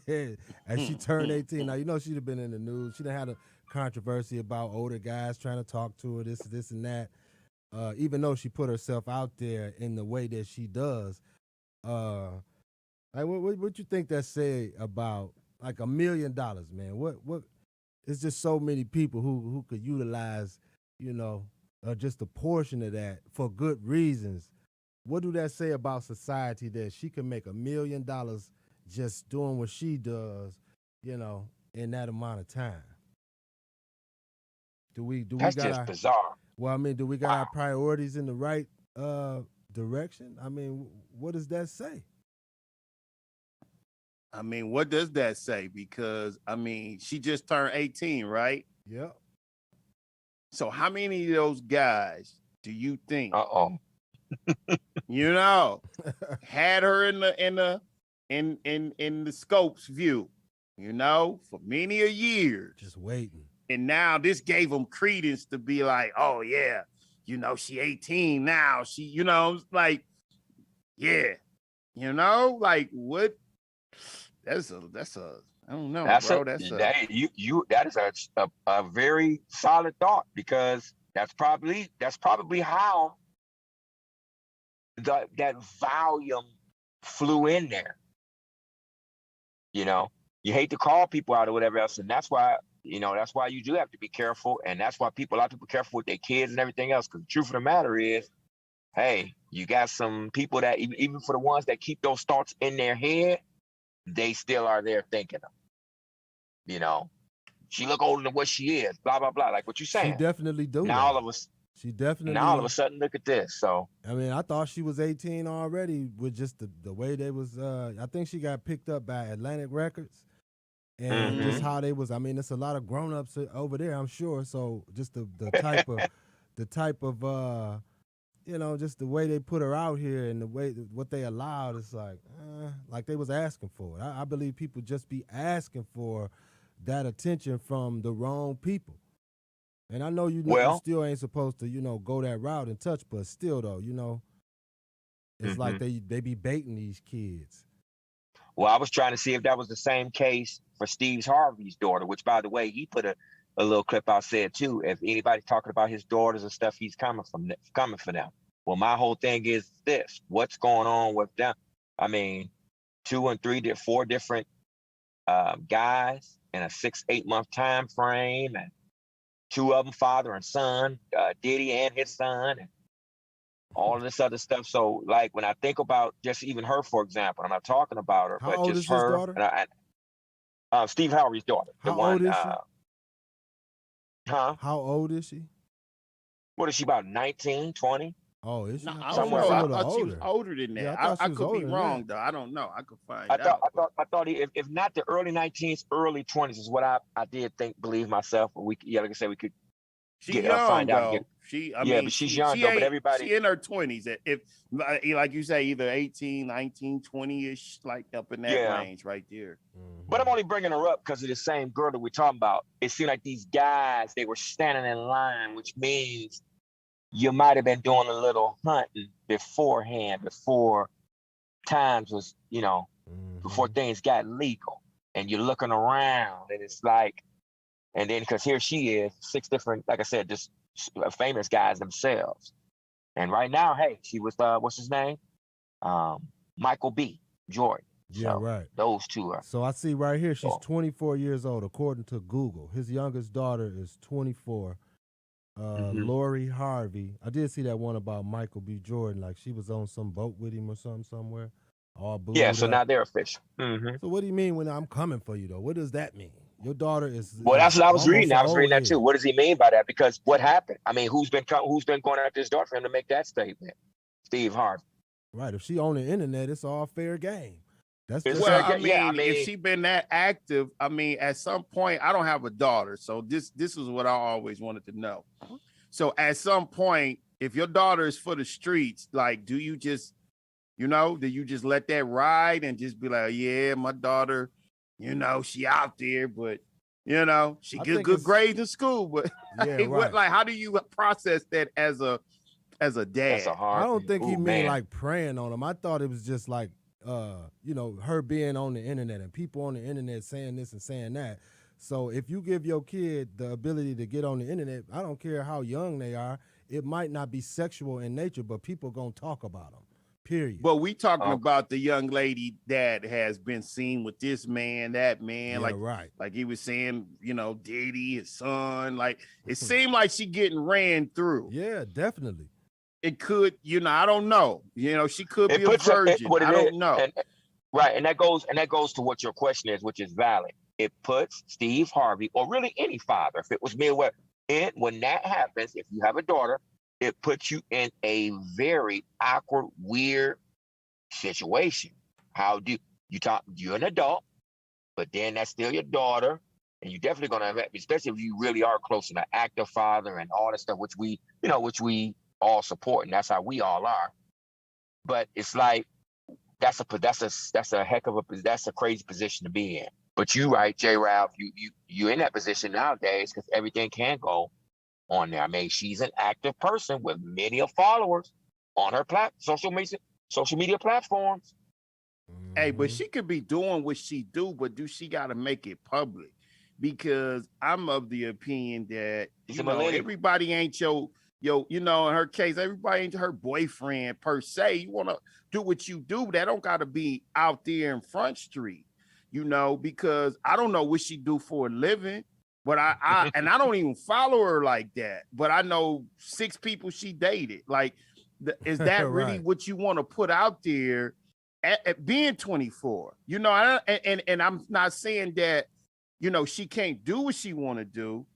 And she turned 18. Now, you know, she'd have been in the news. She done had a controversy about older guys trying to talk to her, this and that. Even though she put herself out there in the way that she does. Like what you think that say about like $1 million, man? What? It's just so many people who could utilize, you know, just a portion of that for good reasons. What do that say about society that she can make $1 million just doing what she does, you know, in that amount of time? That's just bizarre. Well, I mean, do we got our priorities in the right direction? I mean, what does that say? I mean, what does that say? Because, I mean, she just turned 18, right? Yep. So how many of those guys do you think, you know, had her in the scope's view, you know, for many a years? Just waiting. And now this gave them credence to be like, oh, yeah, you know, she 18 now. She, you know, like, yeah, you know, like what? That's a I don't know, That is a very solid thought, because that's probably how that volume flew in there. You know, you hate to call people out or whatever else, and that's why you do have to be careful, and that's why a lot of people are careful with their kids and everything else. Because the truth of the matter is, hey, you got some people that even for the ones that keep those thoughts in their head, they still are there thinking them. You know, she look older than what she is, blah, blah, blah, like what you're saying. She definitely do. Now all of us. She definitely. Now all of a sudden, look at this. So I mean, I thought she was 18 already with just the way they was. I think she got picked up by Atlantic Records, and just how they was. I mean, it's a lot of grown-ups over there, I'm sure. So just the type of the type of just the way they put her out here and the way what they allowed, it's like they was asking for it. I believe people just be asking for that attention from the wrong people. And I know you still ain't supposed to, go that route and touch, but still though, it's like they be baiting these kids. Well, I was trying to see if that was the same case for Steve Harvey's daughter, which, by the way, he put a little clip out, said too, if anybody's talking about his daughters and stuff, he's coming for them. Well, my whole thing is this: what's going on with them? I mean, 2 and 3 4 different guys in a 6-8 month time frame, and 2 of them father and son, Diddy and his son, and all of this other stuff. So, like, when I think about just even her, for example, I'm not talking about her, How but old just is his her. daughter? Steve Harvey's daughter. How old is she? How old is she? What is she, about 19, 20? Oh, is she? No, I don't Somewhere know. I around. thought she was older than that. Yeah, I could be wrong though. I don't know. I could find out. I thought if not the early 19s, early 20s is what I did believe myself. But like I said, we could She's young find out. though. But she's young though. But everybody, she in her 20s. If like you say, either 18, 19, 20-ish, like up in that range right there. Mm-hmm. But I'm only bringing her up because of the same girl that we're talking about. It seemed like these guys, they were standing in line, which means you might have been doing a little hunting beforehand, before times was, before things got legal. And you're looking around, and it's like, and then because here she is, 6 different, like I said, just famous guys themselves. And right now, hey, she was what's his name? Michael B. Jordan. Yeah, right. Those two are. So I see right here, she's 24 years old, according to Google. His youngest daughter is 24. Lori Harvey. I did see that one about Michael B. Jordan, like she was on some boat with him or something somewhere. All booed so up. now they're official. So what do you mean when I'm coming for you though? What does that mean? Your daughter is. Well, that's what I was reading. I was reading that age. too. What does he mean by that? Because what happened? I mean, who's been going after his daughter for him to make that statement? Steve Harvey. Right. If she on the internet, it's all fair game. That's just if she been that active, I mean, at some point, I don't have a daughter, so this is what I always wanted to know. So at some point, if your daughter is for the streets, like, do you just let that ride and just be like, yeah, my daughter, she out there, but she get good grades in school, but how do you process that as a dad? That's a hard I don't think he mean man. like preying on him. I thought it was just like her being on the internet and people on the internet saying this and saying that. So if you give your kid the ability to get on the internet, I don't care how young they are, it might not be sexual in nature, but people gonna talk about them. Period. But we talking about the young lady that has been seen with this man, that man, like he was saying, Diddy, his son, like it seemed like she getting ran through. Yeah, definitely. It could, I don't know. She could be a virgin. I don't know. And that goes to what your question is, which is valid. It puts Steve Harvey, or really any father, if it was me, when that happens, if you have a daughter, it puts you in a very awkward, weird situation. How do you talk? You're an adult, but then that's still your daughter, and you're definitely gonna have, especially if you really are close to an active father and all that stuff, which we all support, and that's how we all are. But it's like that's a heck of a crazy position to be in. But you're right, J. Ralph, you're in that position nowadays because everything can go on there. I mean, she's an active person with many followers on her social media platforms. Hey, but she could be doing what she do, but do she got to make it public? Because I'm of the opinion that everybody ain't in her case, everybody ain't her boyfriend per se. You want to do what you do, but that don't got to be out there in Front Street, because I don't know what she do for a living, but I don't even follow her like that. But I know 6 people she dated. Like, is that really what you want to put out there at being 24? And I'm not saying that, she can't do what she want to do,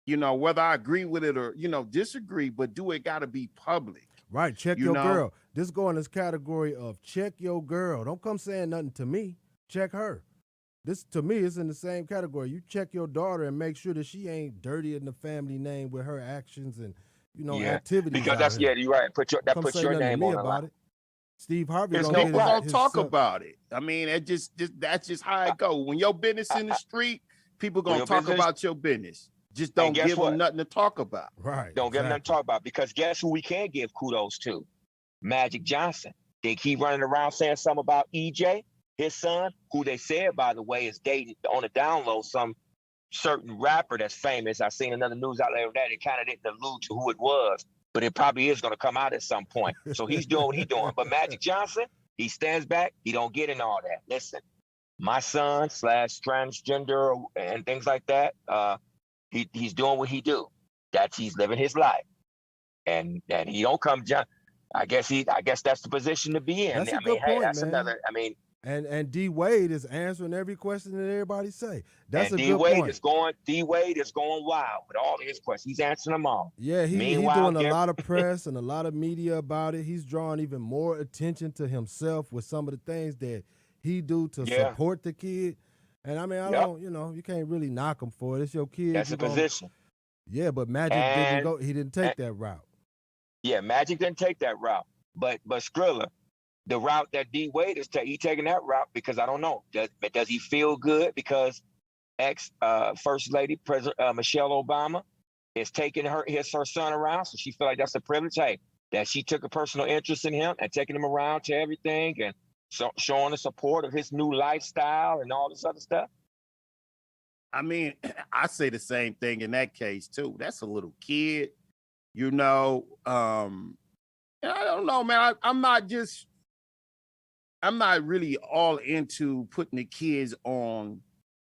whether I agree with it or, disagree, but do it got to be public. Right. Check your girl. This go in this category of check your girl. Don't come saying nothing to me. Check her. This, to me, is in the same category. You check your daughter and make sure that she ain't dirtying the family name with her actions activities because out that's here. you're right. That Come puts say your nothing to name me on the about line. it. Steve Harvey Because gonna people get gonna his talk stuff. about it. I mean, that's just how it go. When your business in the street, people When gonna your talk business, about your business. Just and don't guess give them what? nothing to talk about. Right. Don't give them nothing to exactly. talk about, because guess who we can give kudos to? Magic Johnson. Think he running around saying something about EJ, his son, who they said, by the way, is dating on the download some certain rapper that's famous. I seen another news outlet that it kind of didn't allude to who it was, but it probably is going to come out at some point. So he's doing what he's doing. But Magic Johnson, he stands back. He don't get in all that. Listen, my son / transgender and things like that, he's doing what he do. He's living his life, and he don't come. I guess that's the position to be in. That's a I good mean, hey, point, that's man. another. I mean, and D Wade is answering every question that everybody say. That's a good point. D Wade is going wild with all of his questions. He's answering them all. Yeah, he's Meanwhile, doing a lot of press and a lot of media about it. He's drawing even more attention to himself with some of the things that he do to support the kid. And I mean, I don't, you can't really knock him for it. It's your kid. That's a position. Yeah, but Magic he didn't take that route. Yeah, Magic didn't take that route. But Skrilla, the route that D Wade is taking that route because I don't know. Does he feel good because First Lady President Michelle Obama is taking her son around, so she feel like that's a privilege. Hey, that she took a personal interest in him and taking him around to everything and showing the support of his new lifestyle and all this other stuff. I mean, I say the same thing in that case too. That's a little kid, I don't know, man. I'm not really all into putting the kids on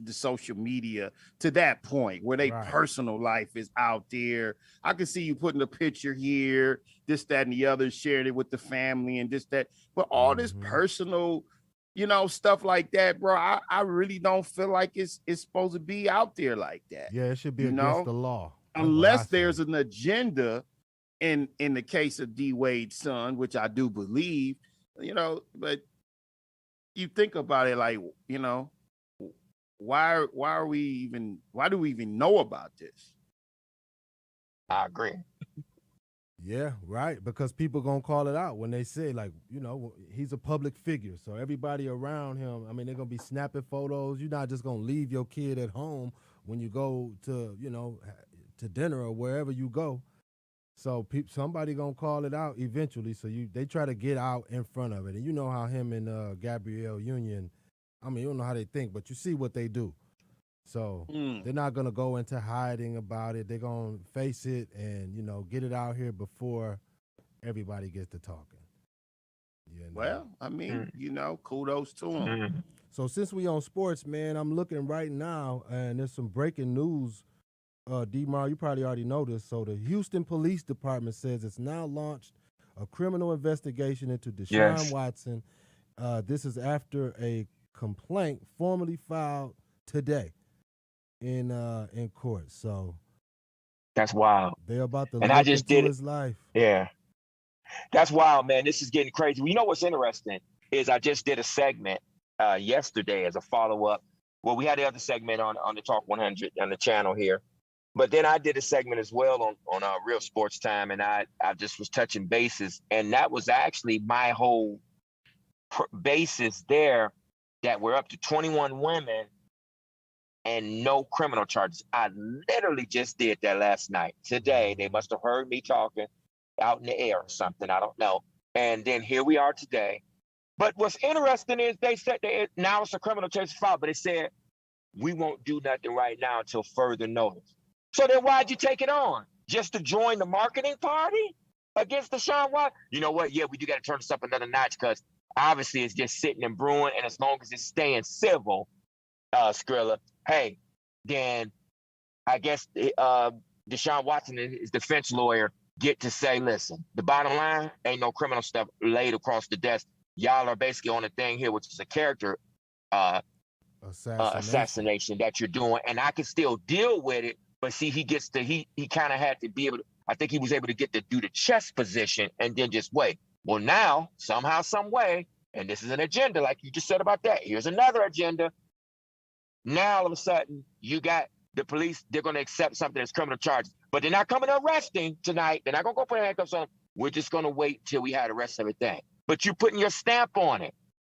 the social media to that point where their personal life is out there. I can see you putting a picture here, this, that, and the other, sharing it with the family and this, that, but all this personal, stuff like that, bro, I really don't feel like it's supposed to be out there like that. Yeah, it should be against the law. Unless there's an agenda in the case of D Wade's son, which I do believe, but you think about it like, why do we even know about this? I agree. Yeah, right. Because people gonna call it out when they say, like, he's a public figure. So everybody around him, I mean, they're gonna be snapping photos. You're not just gonna leave your kid at home when you go to, to dinner or wherever you go. So somebody gonna call it out eventually. So they try to get out in front of it. And you know how him and Gabrielle Union, I mean, you don't know how they think, but you see what they do. So they're not gonna go into hiding about it. They're gonna face it and get it out here before everybody gets to talking. Well, I mean, kudos to them. So since we on sports, man, I'm looking right now, and there's some breaking news. D-Mar, you probably already know this. So the Houston Police Department says it's now launched a criminal investigation into Deshaun Watson. This is after a complaint formally filed today in court. So that's wild. They're about to look into his life. Yeah. That's wild, man. This is getting crazy. You know what's interesting is I just did a segment yesterday as a follow-up. Well, we had the other segment on the Talk 100 on the channel here. But then I did a segment as well on Real Sports Time, and I just was touching bases. And that was actually my whole basis there, that we're up to 21 women and no criminal charges. I literally just did that last night. Today, they must have heard me talking out in the air or something. I don't know. And then here we are today. But what's interesting is they said now it's a criminal case filed, but it said we won't do nothing right now until further notice. So then why'd you take it on? Just to join the marketing party against Deshaun Watson? You know what? Yeah, we do got to turn this up another notch because obviously it's just sitting and brewing, and as long as it's staying civil, Skrilla, hey, then I guess Deshaun Watson and his defense lawyer get to say, listen, the bottom line, ain't no criminal stuff laid across the desk. Y'all are basically on a thing here, which is a character assassination that you're doing, and I can still deal with it. But see, he kind of had to be able to, I think he was able to get to do the chess position and then just wait. Well, now, somehow, some way, and this is an agenda, like you just said about that. Here's another agenda. Now, all of a sudden, you got the police, they're going to accept something as criminal charges. But they're not coming to arrest him tonight. They're not going to go put handcuffs on him. We're just going to wait till we have the rest of everything. But you're putting your stamp on it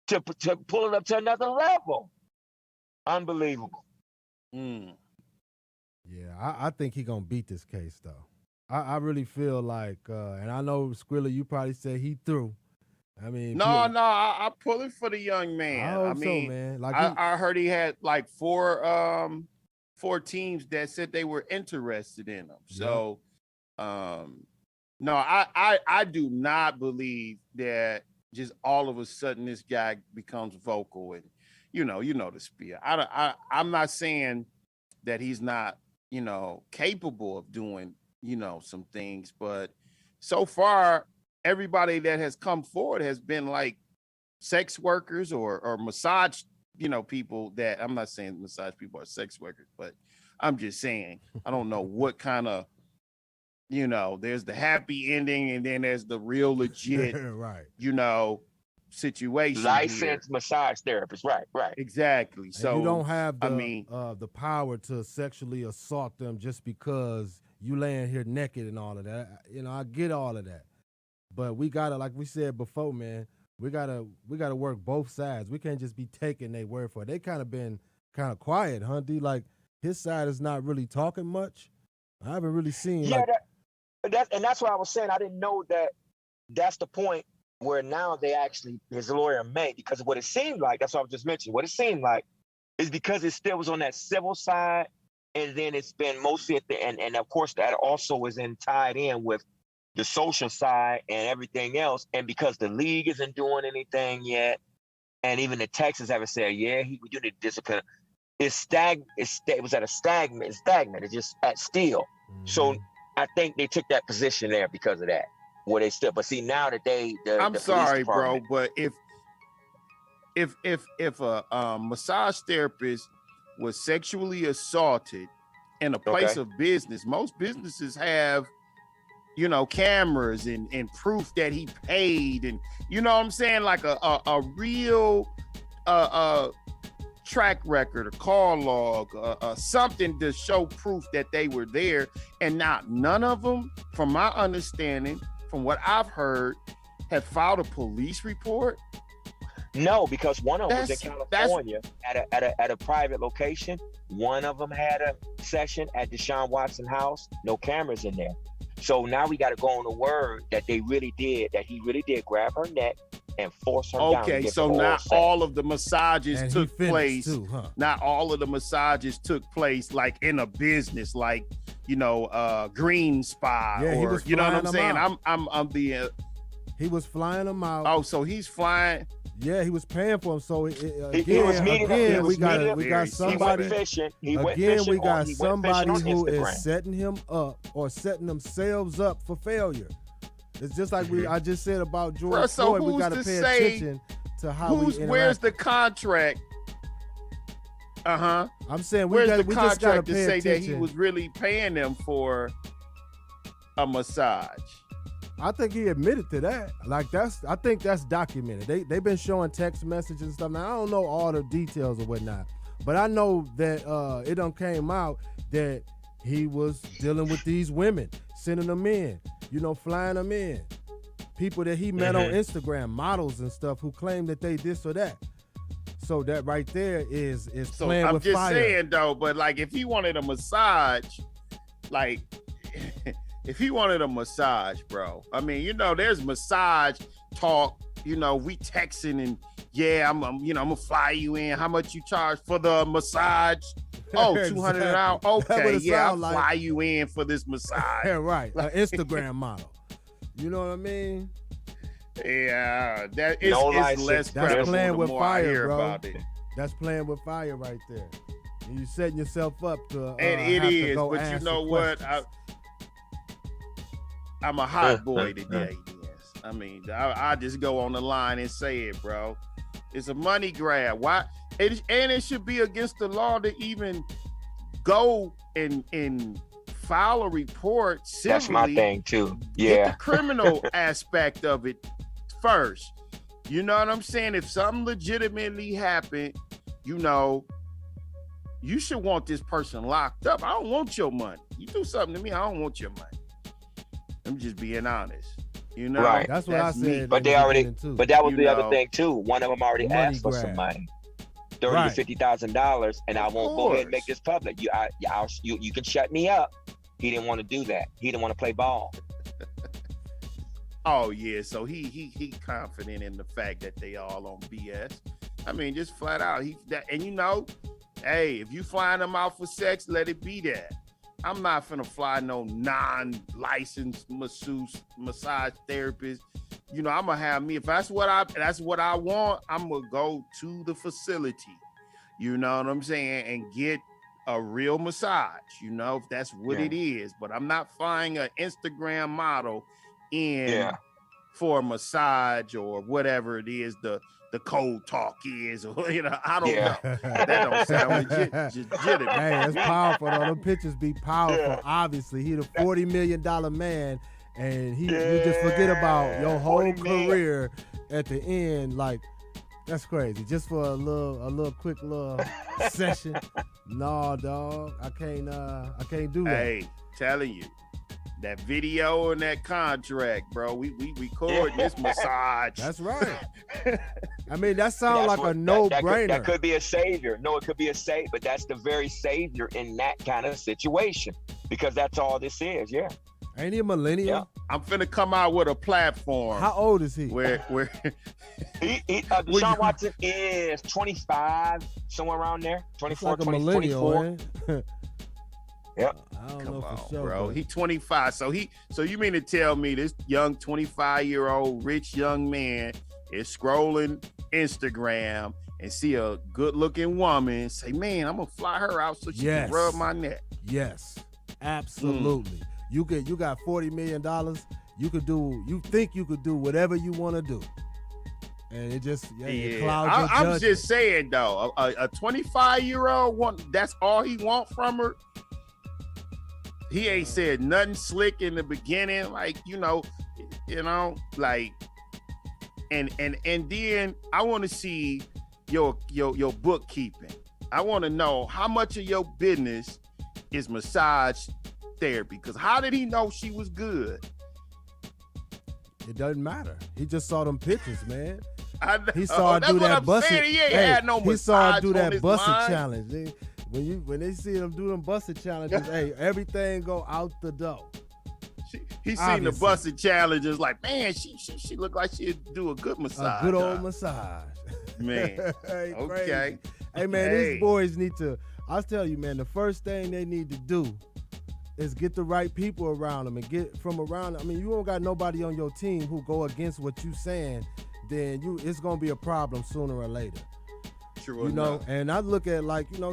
to pull it up to another level. Unbelievable. Yeah, I think he's going to beat this case, though. I really feel like, and I know, Skrilla, you probably said he threw. I mean, I'm pulling for the young man. I hope I mean, so, man. Like I heard he had like four teams that said they were interested in him. So, no, I do not believe that just all of a sudden this guy becomes vocal and you know the spiel. I'm not saying that he's not capable of doing some things, but so far everybody that has come forward has been like sex workers or massage people that I'm not saying massage people are sex workers, but I'm just saying I don't know what kind of there's the happy ending and then there's the real legit right situation. Licensed massage therapist, right. Exactly. And so you don't have the power to sexually assault them just because you laying here naked and all of that. I get all of that. But we gotta, like we said before, man, we gotta work both sides. We can't just be taking their word for it. They kind of been kind of quiet, huh, D? Like his side is not really talking much. I haven't really seen. Yeah, that's what I was saying. I didn't know that. That's the point where now they actually his lawyer made, because of what it seemed like. That's what I was just mentioning. What it seemed like is because it still was on that civil side, and then it's been mostly at the and of course that also is tied in with the social side and everything else. And because the league isn't doing anything yet, and even the Texans haven't said, we do need to discipline. It was at a stagnant. It's just at still. Mm-hmm. So I think they took that position there because of that, where they still. But see, now that I'm sorry, bro, but if a massage therapist was sexually assaulted in a place of business, most businesses have cameras and proof that he paid, and what I'm saying, like a real track record, a call log, something to show proof that they were there. And none of them, from my understanding, from what I've heard, have filed a police report. No, because one of them was in California at a private location. One of them had a session at Deshaun Watson's house. No cameras in there. So now we got to go on the word that he really did grab her neck and force her down. Okay, so not all of the massages took place. Too, huh? Not all of the massages took place like in a business, like Green Spa, or you know what I'm saying. I'm being. He was flying them out. Oh, so he's flying. Yeah, he was paying for him. So he was meeting again, we got somebody. He went fishing. We got somebody who is setting him up or setting themselves up for failure. It's just like I just said about George Floyd. We got to pay attention to how we interact. Where's the contract? I'm saying where's the we just got to contract to pay say attention. that he was really paying them for a massage? I think he admitted to that. Like I think that's documented. They've been showing text messages and stuff. Now I don't know all the details or whatnot, but I know that it done came out that he was dealing with these women, sending them in, flying them in. People that he met on Instagram, models and stuff, who claim that they this or that. So that right there is playing with fire. I'm just saying though, but like if he wanted a massage, like. If he wanted a massage, bro, I mean, there's massage talk, we texting and I'm gonna fly you in. How much you charge for the massage? Oh, $200 an hour. Okay, I'll fly you in for this massage. Yeah, right. An Instagram model. You know what I mean? Yeah, that is less credible. That's playing with fire, bro. About it. That's playing with fire right there. And you're setting yourself up to. And it is, but you know what? I'm a hot boy today. Yes, I mean, I just go on the line and say it, bro. It's a money grab. Why? It should be against the law to even go and file a report civilly. That's my thing too. Yeah. Get the criminal aspect of it first. You know what I'm saying? If something legitimately happened, you should want this person locked up. I don't want your money. You do something to me, I don't want your money. I'm just being honest. You know, Right. That's what I me. said. But they already, too. but that was You the other know, thing too. One of them already money asked for grab. some money, $30,000 Right. to $50,000, and I Of won't go ahead and make course. this public. You can shut me up. He didn't want to do that. He didn't want to play ball. Oh yeah, so he confident in the fact that they all on BS. I mean, just flat out. And you know, hey, if you flying them out for sex, let it be that. I'm not finna fly no non-licensed massage therapist. You know, I'm gonna have me. If that's what I want, I'm gonna go to the facility. You know what I'm saying, and get a real massage. You know, if that's what Yeah. it is. But I'm not flying an Instagram model in Yeah. for a massage or whatever it is the cold talk is, or you know, I don't Yeah. know. That don't sound legitimate. Hey, that's powerful though. Them pictures be powerful. Yeah. Obviously, he the $40 million man, and you just forget about your whole 40 million. career at the end. Like, that's crazy. Just for a little quick little session. No, dog, I can't do that. Hey, telling you, that video and that contract, bro. We record this massage. That's right. I mean, that sounds That's like a what- no-brainer. That could be a savior. No, it could be a savior, but that's the very savior in that kind of situation, because that's all this is. Yeah. Ain't he a millennial? Yeah. I'm finna come out with a platform How old is he? where Deshaun Watson is 25, somewhere around there. It's 24, like a 20, millennial, 24. man. Yep. I don't come know on, for sure, bro. but He 25. So you mean to tell me this young 25-year-old rich young man is scrolling Instagram and see a good-looking woman, say, "Man, I'm gonna fly her out so she Yes. can rub my neck." yes, absolutely. You got $40 million. You think you could do whatever you want to do, and it just it clouds your I'm judgment. just saying though, a 25-year-old one, that's all he want from her. He ain't said nothing slick in the beginning, like like, and then I want to see your bookkeeping. I want to know how much of your business is massage therapy, because how did he know she was good? It doesn't matter. He just saw them pictures, man. I know. He saw her That's do what that I'm busted. saying. He ain't Hey, had no he saw her massage do on that his busted line. challenge. When they see them do them busted challenges, hey, everything go out the door. He seen the Obviously. busted challenges, like, man, she looked like she'd do a good massage. A good old massage. Man. Hey, Okay. crazy. Hey, man, Hey. these boys need to, I'll tell you, man, the first thing they need to do is get the right people around them and get from around. I mean, you don't got nobody on your team who go against what you saying, then it's going to be a problem sooner or later. True You know, enough. and I look at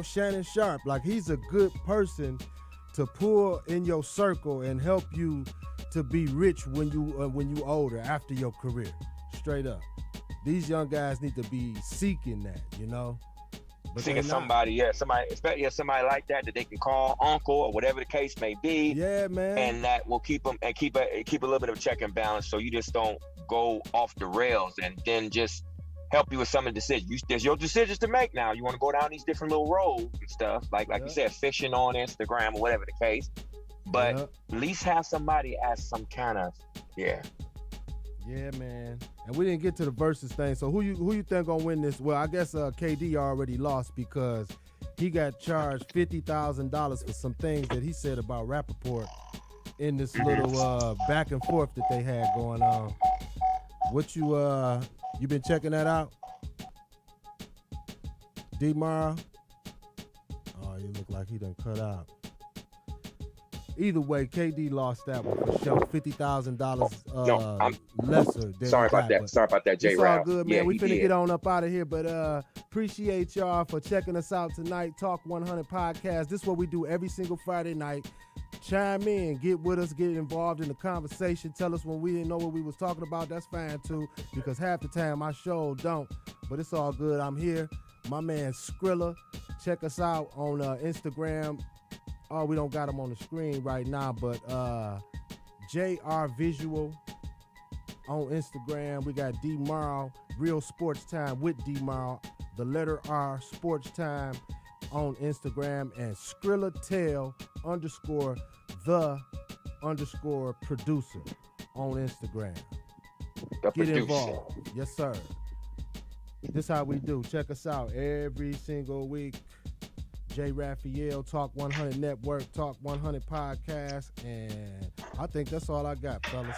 Shannon Sharp, like he's a good person to pull in your circle and help you to be rich when you older after your career. Straight up, these young guys need to be seeking that, But Seeking they not. somebody, especially somebody like that they can call uncle or whatever the case may be, Yeah, man. and that will keep them and keep a little bit of check and balance, so you just don't go off the rails, and then just help you with some of the decisions. There's your decisions to make now. You want to go down these different little roads and stuff, like Yeah. you said, fishing on Instagram or whatever the case. But Yeah. at least have somebody as some kind of Yeah, man. And we didn't get to the versus thing. So who you think gonna win this? Well, I guess KD already lost because he got charged $50,000 for some things that he said about Rappaport in this little back and forth that they had going on. What you been checking that out? D-Mara? Oh, you look like he done cut out. Either way, KD lost that one for sure. $50,000 No, I'm lesser. Than sorry he about got, that. Sorry about that, It's all J-Ralph. good, man. Yeah, We he finna did. get on up out of here, but appreciate y'all for checking us out tonight. Talk 100 Podcast. This is what we do every single Friday night. Chime in, get with us, get involved in the conversation. Tell us when we didn't know what we was talking about. That's fine too, because half the time my show don't. But it's all good. I'm here. My man Skrilla. Check us out on Instagram. Oh, we don't got him on the screen right now, but JR Visual on Instagram. We got D Marl, Real Sports Time with D Marl, the letter R Sports Time on Instagram, and Skrilla Tel _the_ producer on Instagram. The Get producer. involved. Yes, sir. This how we do. Check us out every single week. Jay Raphael, Talk 100 Network, Talk 100 Podcast, and I think that's all I got, fellas.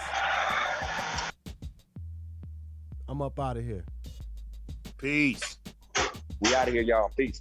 I'm up out of here. Peace. We out of here, y'all. Peace.